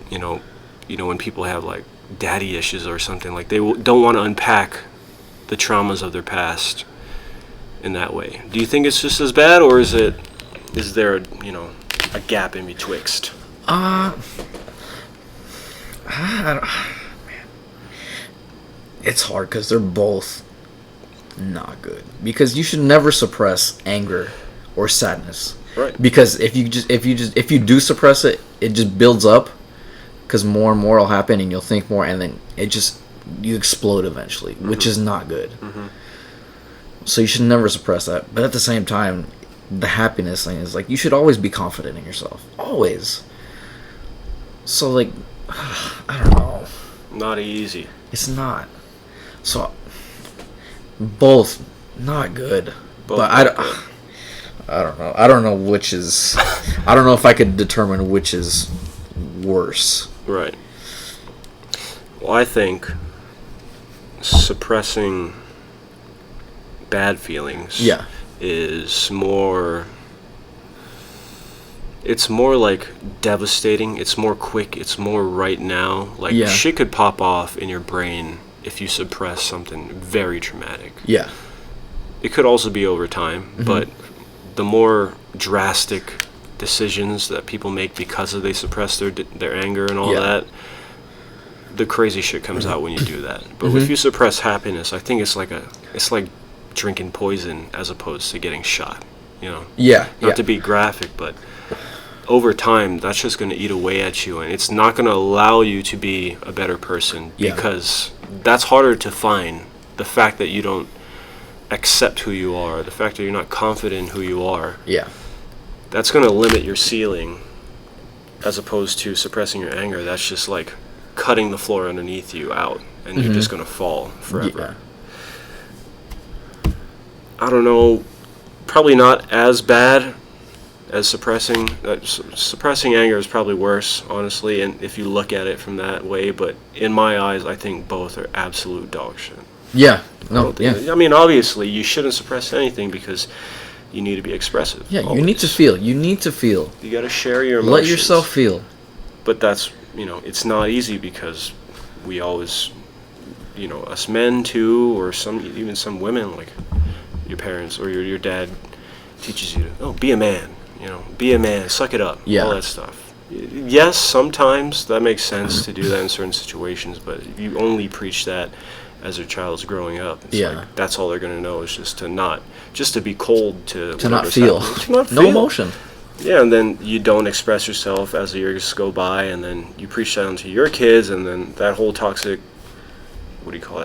you know, when people have like daddy issues or something, like they don't want to unpack the traumas of their past in that way? Do you think it's just as bad, or is there a gap in betwixt? I don't, man. It's hard because they're both not good. Because you should never suppress anger or sadness. Right. Because if you do suppress it, it just builds up. Because more and more will happen, and you'll think more, and then you explode eventually, which is not good. Mm-hmm. So you should never suppress that. But at the same time, the happiness thing is like you should always be confident in yourself, always. So like, I don't know. Not easy. It's not. So both not good. Both but not I good. don't know. I don't know which is. I don't know if I could determine which is worse. Right. Well, I think suppressing bad feelings is more. It's more like devastating. It's more quick. It's more right now. Like shit could pop off in your brain if you suppress something very traumatic. Yeah. It could also be over time, but the more drastic decisions that people make because they suppress their anger and all that, the crazy shit comes out when you do that. But if you suppress happiness, I think it's like drinking poison as opposed to getting shot. You know. Yeah. Not to be graphic, but over time, that's just going to eat away at you, and it's not going to allow you to be a better person because that's harder to find. The fact that you don't accept who you are, the fact that you're not confident in who you are. Yeah. That's going to limit your ceiling as opposed to suppressing your anger. That's just like cutting the floor underneath you out, and you're just going to fall forever. I don't know, probably not as bad as suppressing. Suppressing anger is probably worse, honestly, and if you look at it from that way, but in my eyes, I think both are absolute dog shit. Yeah. No, I mean, obviously, you shouldn't suppress anything because you need to be expressive. Yeah, always. you need to feel. You need to feel. You got to share your emotions. Let yourself feel. But that's, it's not easy because we always, us men too, or even some women, like your parents or your dad teaches you to, be a man, be a man, suck it up, all that stuff. Yes, sometimes that makes sense to do that in certain situations, but if you only preach that as their child's growing up, it's like that's all they're going to know is just to be cold to not feel. To not no feel. emotion. Yeah, and then you don't express yourself as the years go by, and then you preach that onto your kids, and then that whole toxic,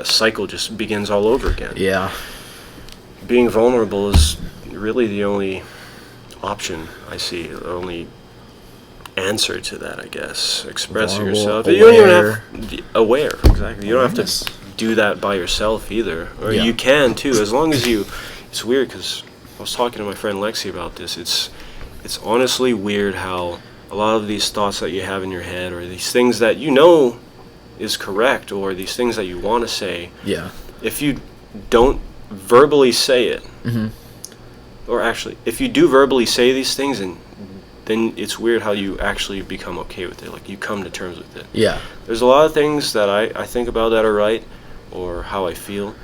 cycle just begins all over again. Yeah. Being vulnerable is really the only option I see, the only answer to that, I guess. Expressing yourself. Aware. You don't even have aware, exactly. You don't have to do that by yourself either, or you can too, as long as you. It's weird because I was talking to my friend Lexi about this. It's honestly weird how a lot of these thoughts that you have in your head, or these things that is correct, or these things that you want to say, if you don't verbally say it, or actually, if you do verbally say these things, and then it's weird how you actually become okay with it, like you come to terms with it. Yeah. There's a lot of things that I think about that are right, or how I feel,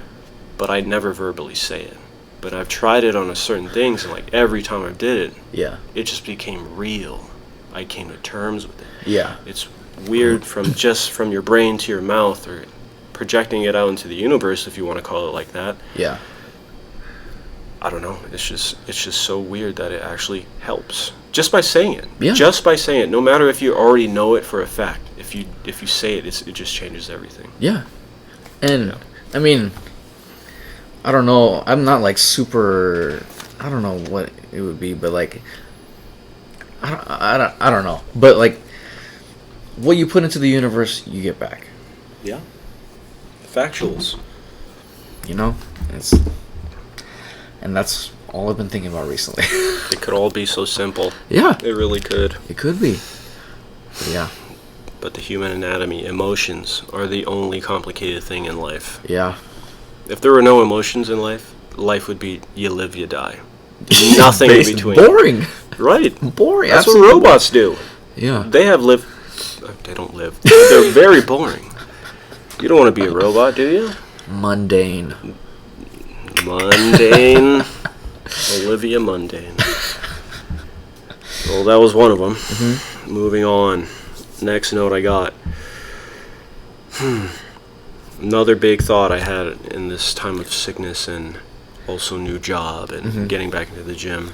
but I never verbally say it. But I've tried it on certain things, and like every time I did it, it just became real. I came to terms with it. Yeah. It's weird from your brain to your mouth, or projecting it out into the universe, if you want to call it like that. Yeah. I don't know. It's just so weird that it actually helps just by saying it. Yeah. Just by saying it, no matter if you already know it for a fact. If you say it, it just changes everything. Yeah. And I mean, I don't know. I'm not like super. I don't know what it would be, but like, I don't know. But like, what you put into the universe, you get back. Yeah. Factuals. And that's all I've been thinking about recently. It could all be so simple. Yeah. It really could. It could be. But yeah. But the human anatomy, emotions, are the only complicated thing in life. Yeah. If there were no emotions in life, life would be you live, you die. Nothing in between. Boring. Right. Boring. That's what robots do. Yeah. They don't live. They're very boring. You don't want to be a robot, do you? Mundane. Olivia Mundane. Well, that was one of them. Moving on. Next note I got. Another big thought I had in this time of sickness and also new job and getting back into the gym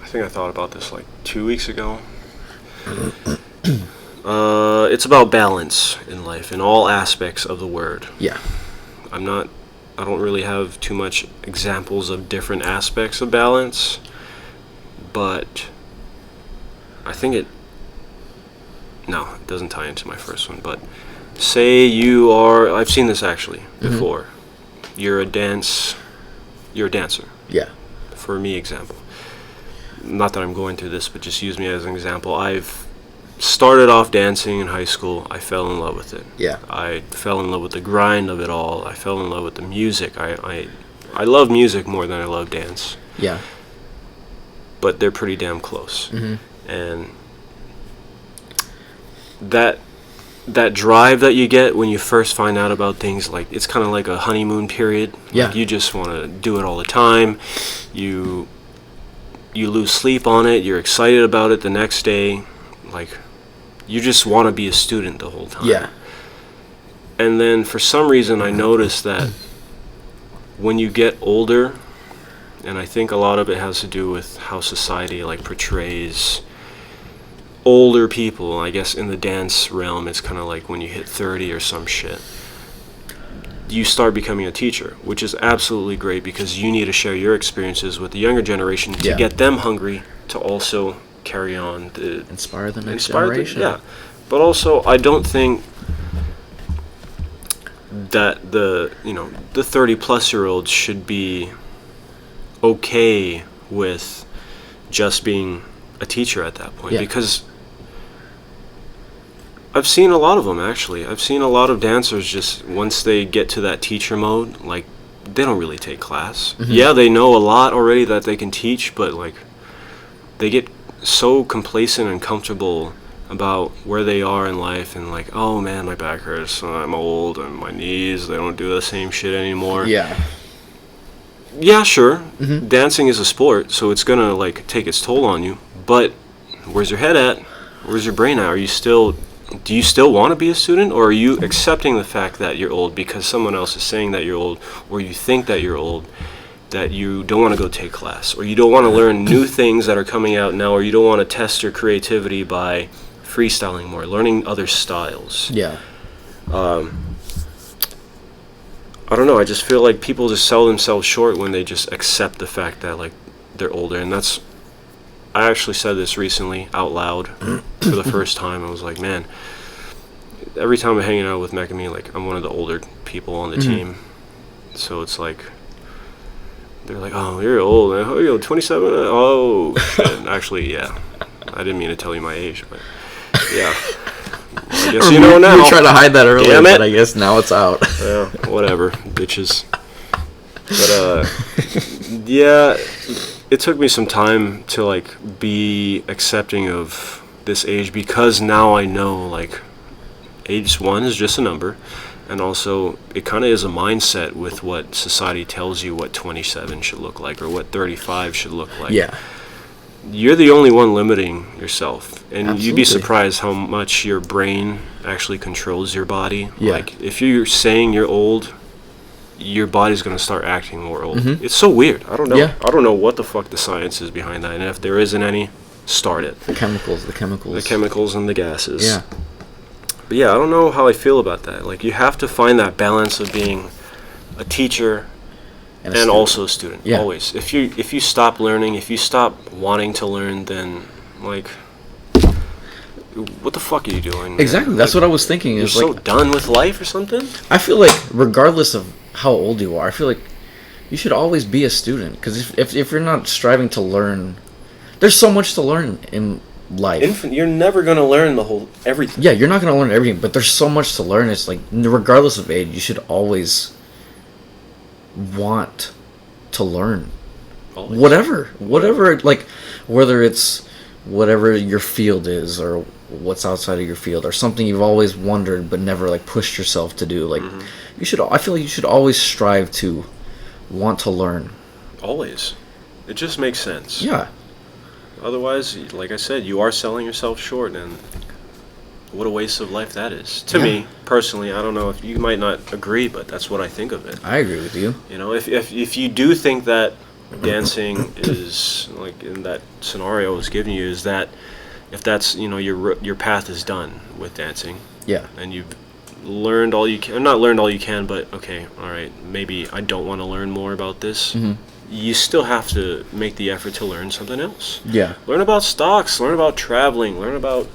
I think I thought about this like 2 weeks ago. It's about balance in life, in all aspects of the word. Yeah. I don't really have too much examples of different aspects of balance, but I think it doesn't tie into my first one, but say I've seen this actually before. You're a dancer. Yeah. For me, example. Not that I'm going through this, but just use me as an example. I've started off dancing in high school. I fell in love with it. Yeah. I fell in love with the grind of it all. I fell in love with the music. I love music more than I love dance. Yeah. But they're pretty damn close. And that drive that you get when you first find out about things, like, it's kind of like a honeymoon period. Yeah. Like, you just want to do it all the time. You lose sleep on it. You're excited about it the next day. Like, you just want to be a student the whole time. Yeah. And then for some reason I noticed that when you get older, and I think a lot of it has to do with how society like portrays older people. I guess in the dance realm, it's kind of like when you hit 30 or some shit, you start becoming a teacher, which is absolutely great because you need to share your experiences with the younger generation to get them hungry to also carry on the inspire the next generation. But also, I don't think that the 30-plus-year-olds should be okay with just being a teacher at that point, because I've seen a lot of them, actually. I've seen a lot of dancers just, once they get to that teacher mode, like, they don't really take class. Yeah, they know a lot already that they can teach, but, like, they get so complacent and comfortable about where they are in life, and like, oh man, my back hurts, I'm old, and my knees, they don't do the same shit anymore. Yeah, sure. Dancing is a sport, so it's gonna like take its toll on you, but where's your head at? Where's your brain at? Do you still want to be a student, or are you accepting the fact that you're old because someone else is saying that you're old, or you think that you're old, that you don't want to go take class, or you don't want to learn new things that are coming out now, or you don't want to test your creativity by freestyling more, learning other styles? I don't know, I just feel like people just sell themselves short when they just accept the fact that like they're older. And I actually said this recently out loud for the first time. I was like, man, every time I'm hanging out with Mekami, like, I'm one of the older people on the team, so it's like, they're like, oh, you're old. Oh, you're 27? Oh, shit. Actually, yeah. I didn't mean to tell you my age, but yeah. Well, I guess you know now. You tried to hide that earlier, but I guess now it's out. Yeah, whatever, bitches. But, yeah, it took me some time to, like, be accepting of this age, because now I know, like, age 1 is just a number. And also, it kind of is a mindset with what society tells you what 27 should look like, or what 35 should look like. Yeah. You're the only one limiting yourself. And Absolutely. You'd be surprised how much your brain actually controls your body. Yeah. Like, if you're saying you're old, your body's going to start acting more old. It's so weird. I don't know. Yeah. I don't know what the fuck the science is behind that. And if there isn't any, start it. The chemicals. The chemicals and the gases. Yeah. But yeah, I don't know how I feel about that. Like, you have to find that balance of being a teacher and also a student. Yeah. Always. If you stop learning, if you stop wanting to learn, then, like, what the fuck are you doing? Exactly. Man? That's what I was thinking. You're so done with life or something? I feel like, regardless of how old you are, I feel like you should always be a student. Because if you're not striving to learn, there's so much to learn in life. You're never going to learn everything. Yeah, you're not going to learn everything, but there's so much to learn. It's like, regardless of age, you should always want to learn. Always. Whatever, like, whether it's whatever your field is, or what's outside of your field, or something you've always wondered but never, like, pushed yourself to do. Like, I feel like you should always strive to want to learn. Always. It just makes sense. Yeah. Otherwise, like I said, you are selling yourself short, and what a waste of life that is. To me, personally, I don't know if you might not agree, but that's what I think of it. I agree with you. You know, if you do think that dancing is, like in that scenario I was giving you, is that if that's, your path is done with dancing, Yeah. and you've learned all you can, not learned all you can, but okay, all right, maybe I don't want to learn more about this. You still have to make the effort to learn something else. Yeah. Learn about stocks, learn about traveling, learn about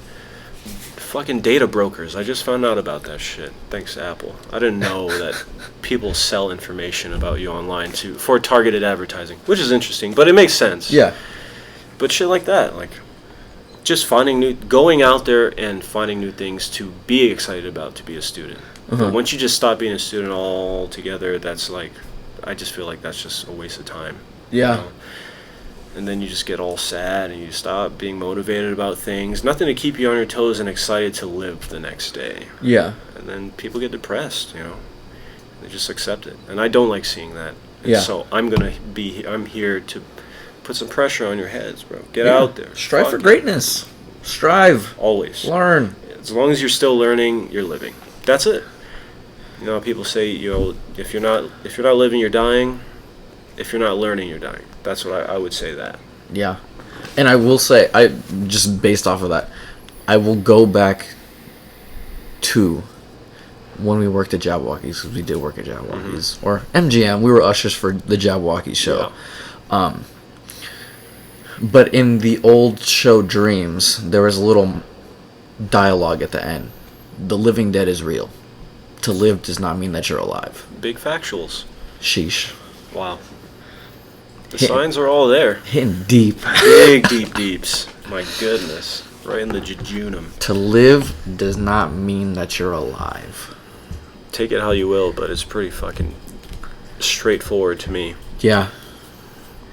fucking data brokers. I just found out about that shit. Thanks to Apple. I didn't know that people sell information about you online for targeted advertising, which is interesting, but it makes sense. Yeah. But shit like that, like just going out there and finding new things to be excited about, to be a student. But once you just stop being a student altogether, that's like, I just feel like that's just a waste of time. Yeah. And then you just get all sad and you stop being motivated about things. Nothing to keep you on your toes and excited to live the next day. Yeah. And then people get depressed, They just accept it. And I don't like seeing that. And Yeah. so I'm here to put some pressure on your heads, bro. Get out there. Strive for Fuck it. greatness. Strive. Always. Learn. As long as you're still learning, you're living. That's it. People say, if you're not living, you're dying. If you're not learning, you're dying. That's what I would say that. Yeah. And I will say, just based off of that, I will go back to when we worked at Jabberwockies, because we did work at Jabberwockies, or MGM. We were ushers for the Jabberwockies show. Yeah. But in the old show Dreams, there was a little dialogue at the end. The living dead is real. To live does not mean that you're alive. Big factuals. Sheesh. Wow. The signs are all there. Hitting deep. Big, deep deeps. My goodness. Right in the jejunum. To live does not mean that you're alive. Take it how you will, but it's pretty fucking straightforward to me. Yeah.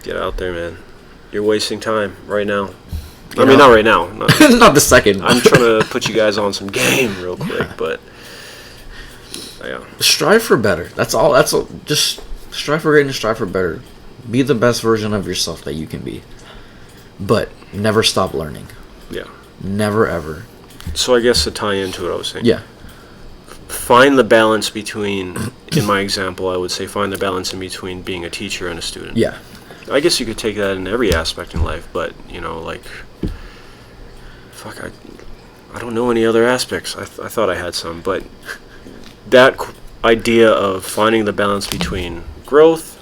Get out there, man. You're wasting time right now. Not right now. Not the second. I'm trying to put you guys on some game real quick, but yeah. Strive for better. That's all. Just strive for greatness, strive for better. Be the best version of yourself that you can be. But never stop learning. Yeah. Never, ever. So I guess to tie into what I was saying. Yeah. Find the balance between, in my example, I would say find the balance in between being a teacher and a student. Yeah. I guess you could take that in every aspect in life, but, I don't know any other aspects. I thought I had some, but that idea of finding the balance between growth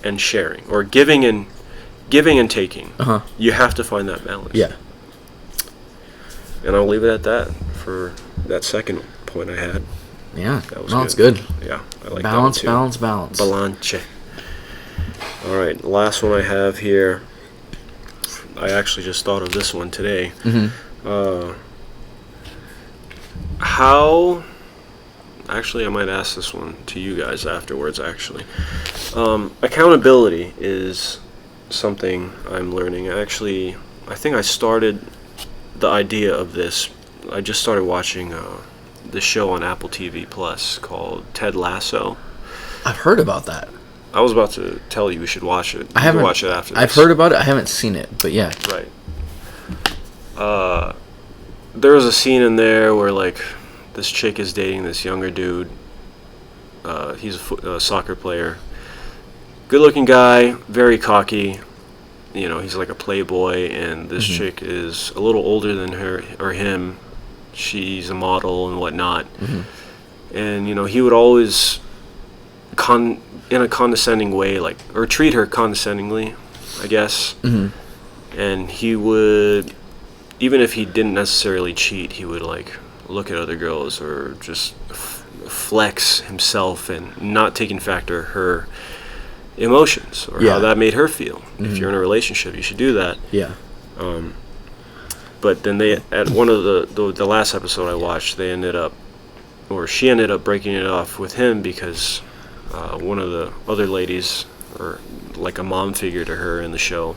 and sharing, or giving and taking, you have to find that balance. Yeah. And I'll leave it at that for that second point I had. Yeah. That was It's good. Yeah, I like Balance, that one too. balance. Balance. All right, the last one I have here. I actually just thought of this one today. Actually, I might ask this one to you guys afterwards, actually. Accountability is something I'm learning. Actually, I think I started the idea of this. I just started watching this show on Apple TV Plus called Ted Lasso. I've heard about that. I was about to tell you we should watch it. I haven't watch it after this. I've heard about it. I haven't seen it, but yeah. Right. There was a scene in there where, this chick is dating this younger dude. He's a soccer player. Good-looking guy, very cocky. He's like a playboy, and this chick is a little older than her or him. She's a model and whatnot. And, he would always, in a condescending way, or treat her condescendingly, I guess. And he would, even if he didn't necessarily cheat, he would, look at other girls or just flex himself and not take in factor her emotions or how that made her feel. If you're in a relationship, you should do that. Yeah. But then at one of the last episode I watched, she ended up breaking it off with him because one of the other ladies, or like a mom figure to her in the show,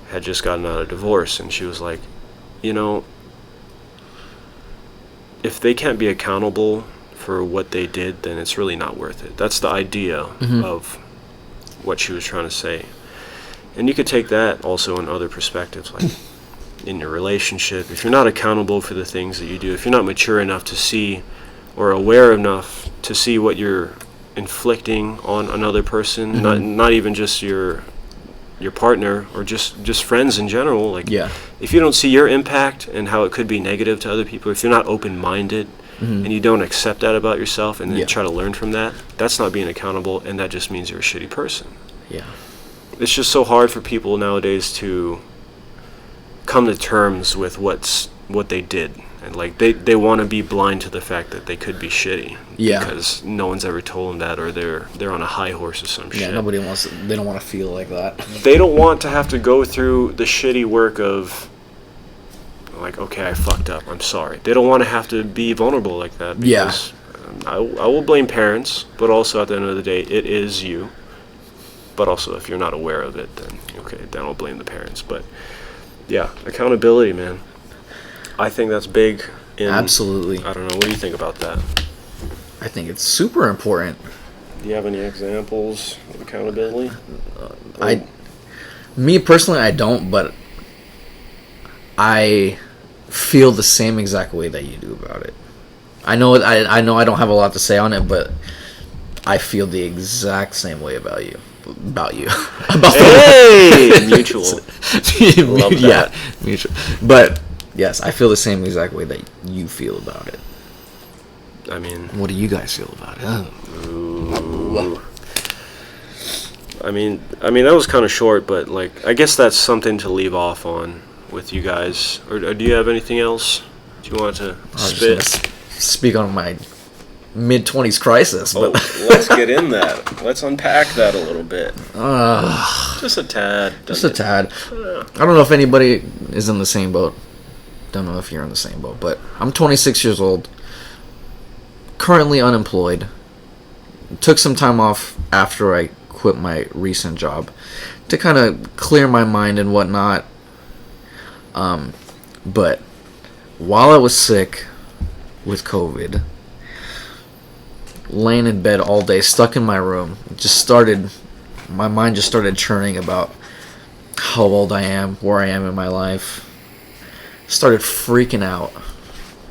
had just gotten out of divorce, and she was like, if they can't be accountable for what they did, then it's really not worth it. That's the idea of what she was trying to say. And you could take that also in other perspectives, like in your relationship. If you're not accountable for the things that you do, if you're not mature enough to see or aware enough to see what you're inflicting on another person, not even just your partner or just friends in general. Like, Yeah. if you don't see your impact and how it could be negative to other people, if you're not open-minded and you don't accept that about yourself and then try to learn from that, that's not being accountable, and that just means you're a shitty person. Yeah. It's just so hard for people nowadays to come to terms with what they did, and like they want to be blind to the fact that they could be shitty. Yeah. Because no one's ever told them that, or they're on a high horse or some shit. Yeah, nobody wants to, they don't want to feel like that. They don't want to have to go through the shitty work of, like, okay, I fucked up, I'm sorry. They don't want to have to be vulnerable like that. Because I will blame parents, but also at the end of the day, it is you. But also, if you're not aware of it, then okay, then I'll blame the parents. But yeah, accountability, man. I think that's big. Absolutely. I don't know. What do you think about that? I think it's super important. Do you have any examples of accountability? Me personally, I don't, but I feel the same exact way that you do about it. I know I don't have a lot to say on it, but I feel the exact same way about you. About Hey, mutual. Love that. Yeah, mutual. But yes, I feel the same exact way that you feel about it. I mean, what do you guys feel about it? Ooh. I mean that was kind of short, but like, I guess that's something to leave off on with you guys. Or do you have anything else you want to spit? Speak on my mid-20s crisis. But let's get in that. Let's unpack that a little bit. Just a tad. Just a tad. I don't know if anybody is in the same boat. Don't know if you're in the same boat, but I'm 26 years old. Currently unemployed. Took some time off after I quit my recent job to kind of clear my mind and whatnot. But while I was sick with COVID, laying in bed all day, stuck in my room, my mind just started churning about how old I am, where I am in my life. Started freaking out.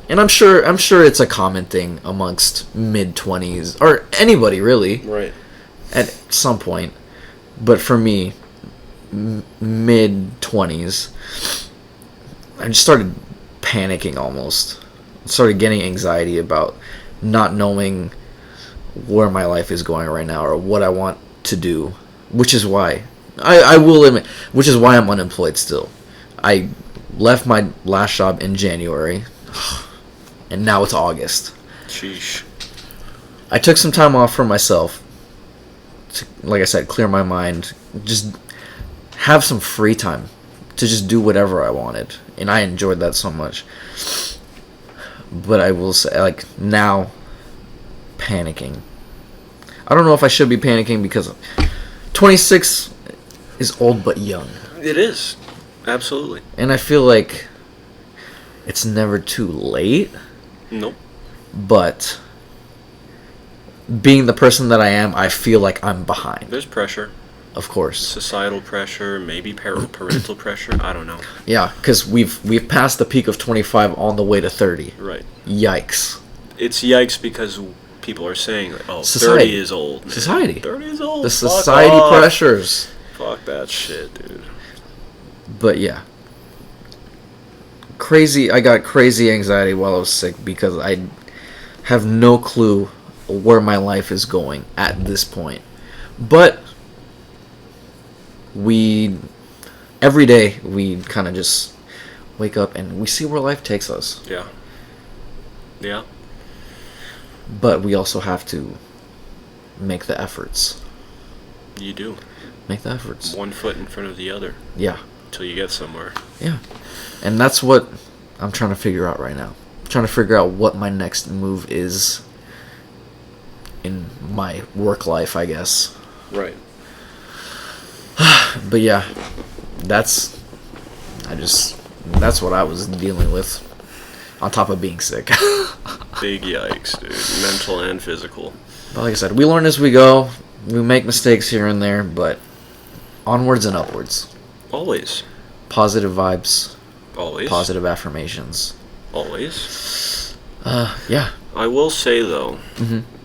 And I'm sure it's a common thing amongst mid-20s, or anybody really. Right. At some point. But for me, mid-20s, I just started panicking almost. Started getting anxiety about not knowing where my life is going right now or what I want to do, which is why I will admit, which is why I'm unemployed still. I left my last job in January, and now it's August. Sheesh. I took some time off for myself to, like I said, clear my mind, just have some free time to just do whatever I wanted, and I enjoyed that so much. But I will say, like, now, panicking. I don't know if I should be panicking because 26 is old but young. It is. Absolutely. And I feel like it's never too late. Nope. But being the person that I am, I feel like I'm behind. There's pressure. Of course. Societal pressure, maybe parental pressure. I don't know. Yeah, because we've passed the peak of 25 on the way to 30. Right. Yikes. It's yikes because people are saying, oh, Society. 30 is old. Man. Society. 30 is old. The society pressures. Fuck that shit, dude. But yeah. I got crazy anxiety while I was sick because I have no clue where my life is going at this point. But every day we kind of just wake up and we see where life takes us. Yeah. Yeah. But we also have to make the efforts. You do. Make the efforts. One foot in front of the other. Yeah. Until you get somewhere. Yeah. And that's what I'm trying to figure out right now. I'm trying to figure out what my next move is in my work life, I guess. Right. But yeah, that's what I was dealing with on top of being sick. Big yikes, dude. Mental and physical. But like I said, we learn as we go. We make mistakes here and there, but onwards and upwards. Always. Positive vibes. Always. Positive affirmations. Always. Yeah. I will say, though,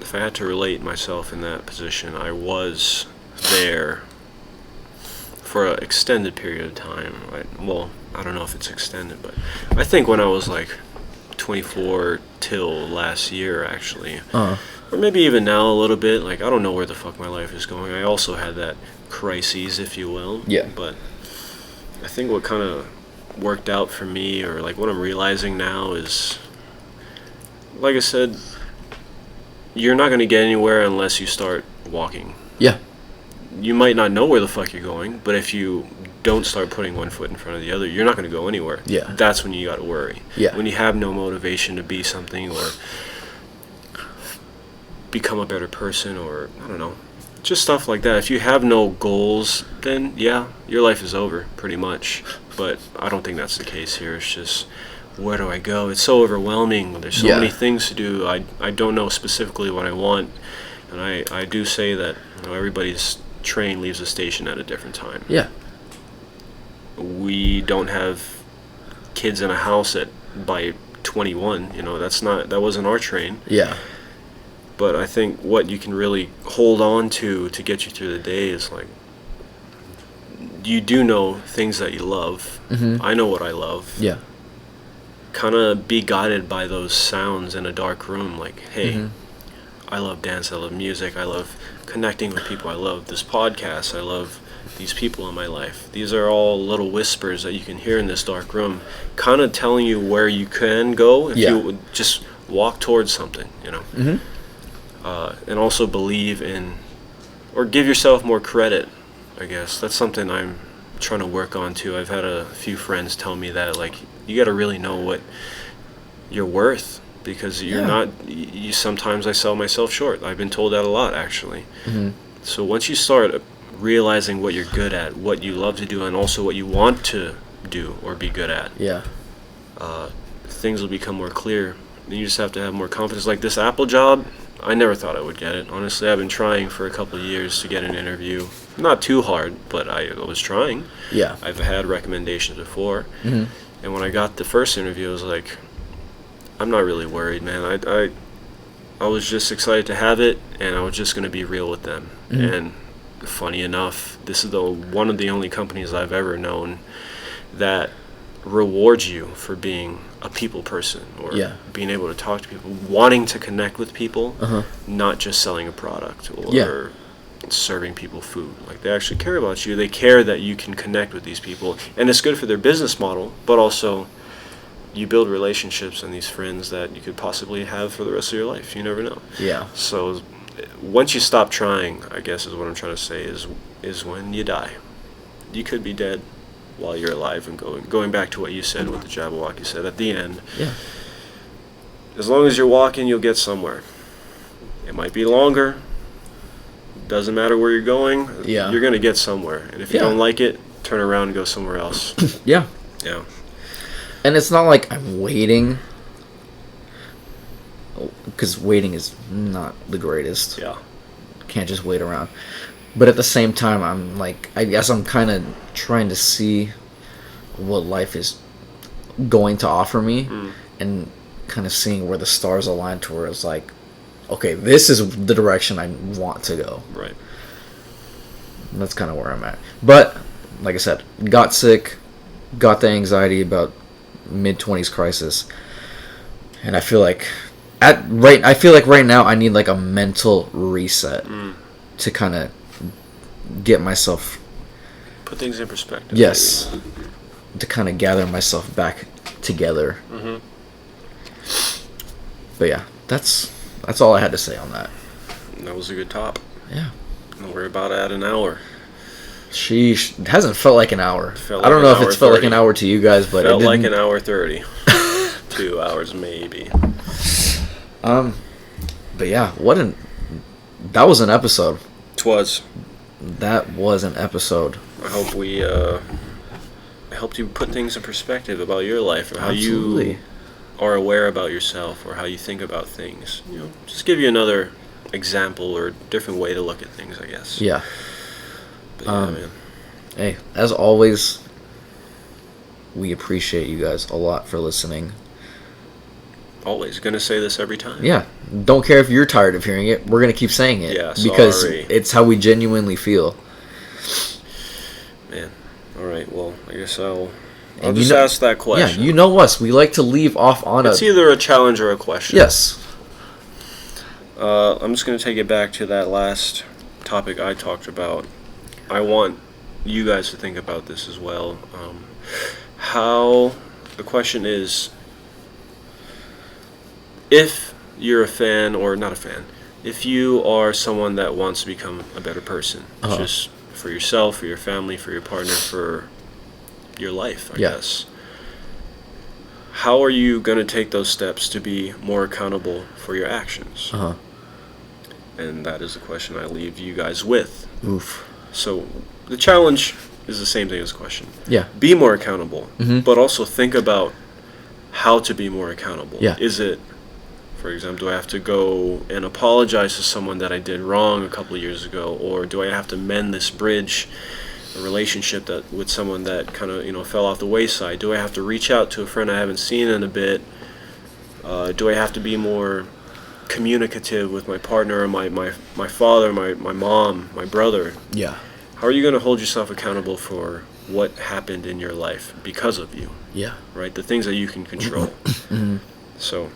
if I had to relate myself in that position, I was there for an extended period of time. Well, I don't know if it's extended, but I think when I was like 24 till last year, actually, or maybe even now a little bit, like I don't know where the fuck my life is going. I also had that crises, if you will. Yeah. But I think what kind of worked out for me, or like what I'm realizing now, is, like I said, you're not going to get anywhere unless you start walking. Yeah. You might not know where the fuck you're going, but if you don't start putting one foot in front of the other, you're not going to go anywhere. Yeah. That's when you got to worry. Yeah. When you have no motivation to be something or become a better person, or I don't know, just stuff like that. If you have no goals, then yeah, your life is over pretty much. But I don't think that's the case here. It's just, where do I go? It's so overwhelming. There's so many things to do. I don't know specifically what I want, and I do say that, you know, everybody's train leaves the station at a different time. Yeah. We don't have kids in a house by 21. You know, that wasn't our train. Yeah. But I think what you can really hold on to get you through the day is, like, you do know things that you love. Mm-hmm. I know what I love. Yeah. Kind of be guided by those sounds in a dark room. Like, hey, I love dance, I love music, I love connecting with people, I love this podcast, I love these people in my life. These are all little whispers that you can hear in this dark room, kind of telling you where you can go if you would just walk towards something, you know. And also believe in, or give yourself more credit, I guess. That's something I'm trying to work on too. I've had a few friends tell me that, like, you got to really know what you're worth, because you're not, sometimes I sell myself short. I've been told that a lot, actually. So once you start realizing what you're good at, what you love to do, and also what you want to do or be good at, things will become more clear. And you just have to have more confidence. Like this Apple job, I never thought I would get it. Honestly, I've been trying for a couple of years to get an interview. Not too hard, but I was trying. Yeah. I've had recommendations before. And when I got the first interview, I was like, I'm not really worried, man. I was just excited to have it, and I was just going to be real with them. And funny enough, this is one of the only companies I've ever known that rewards you for being a people person, or being able to talk to people, wanting to connect with people, not just selling a product or serving people food. Like, they actually care about you. They care that you can connect with these people, and it's good for their business model, but also you build relationships and these friends that you could possibly have for the rest of your life. You never know. Yeah. So once you stop trying, I guess is what I'm trying to say, is when you die. You could be dead while you're alive, and going back to what you said, what the Jabberwocky said at the end. Yeah. As long as you're walking, you'll get somewhere. It might be longer. Doesn't matter where you're going. Yeah. You're gonna get somewhere, and if you don't like it, turn around and go somewhere else. Yeah. And it's not like I'm waiting, because waiting is not the greatest. Yeah. Can't just wait around. But at the same time, I'm like, I guess I'm kind of trying to see what life is going to offer me, and kind of seeing where the stars align to where it's like, okay, this is the direction I want to go. Right. And that's kind of where I'm at. But, like I said, got sick, got the anxiety about mid-20s crisis, and I feel like right now I need like a mental reset to kind of get myself, put things in perspective. Yes, maybe. To kind of gather myself back together. But yeah, that's all I had to say on that. That was a good top. Yeah. And we're about at an hour. Sheesh, it hasn't felt like an hour. I don't know if it's felt like an hour to you guys, but felt like an hour 30. 2 hours maybe. But yeah, that was an episode. That was an episode. I hope we helped you put things in perspective about your life, or how you are aware about yourself, or how you think about things. You know, just give you another example or different way to look at things, I guess. Yeah. But yeah, man. Hey, as always, we appreciate you guys a lot for listening. Always gonna say this every time. Yeah. Don't care if you're tired of hearing it. We're going to keep saying it. Yeah, because sorry. it's how we genuinely feel. Man. All right. Well, I guess I'll And just ask that question. Yeah, you know us. We like to leave off on It's either a challenge or a question. Yes. I'm just going to take it back to that last topic I talked about. I want you guys to think about this as well. The question is, if you're a fan or not a fan, if you are someone that wants to become a better person, just for yourself, for your family, for your partner, for your life, I guess. How are you going to take those steps to be more accountable for your actions? And that is the question I leave you guys with. Oof. So the challenge is the same thing as the question. Yeah. Be more accountable, but also think about how to be more accountable. Yeah. Is it, for example, do I have to go and apologize to someone that I did wrong a couple of years ago, or do I have to mend this bridge, a relationship that with someone that kind of fell off the wayside? Do I have to reach out to a friend I haven't seen in a bit? Do I have to be more communicative with my partner, my father, my mom, my brother? Yeah. How are you going to hold yourself accountable for what happened in your life because of you? Yeah. Right? The things that you can control. So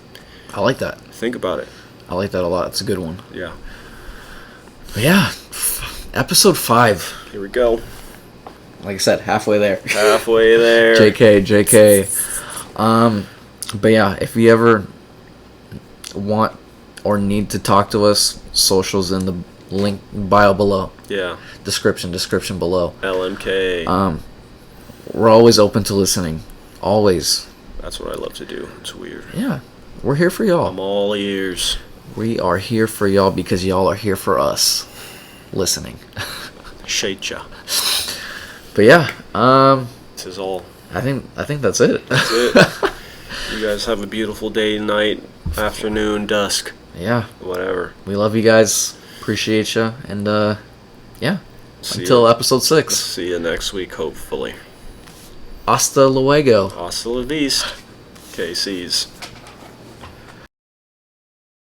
I like that. think about it. I like that a lot. It's a good one. Yeah. But yeah. Episode 5. Here we go. Like I said, halfway there. Halfway there. JK. But yeah, if you ever want or need to talk to us, socials in the link bio below. Yeah. Description below. LMK. We're always open to listening. Always. That's what I love to do. It's weird. Yeah. We're here for y'all. I'm all ears. We are here for y'all because y'all are here for us. Listening. Shade ya. But yeah, This is all. I think that's it. That's it. You guys have a beautiful day, night, afternoon, dusk. Yeah. Whatever. We love you guys. Appreciate you. And yeah. See Until ya. episode 6. See you next week, hopefully. Hasta luego. Hasta la vista. KC's.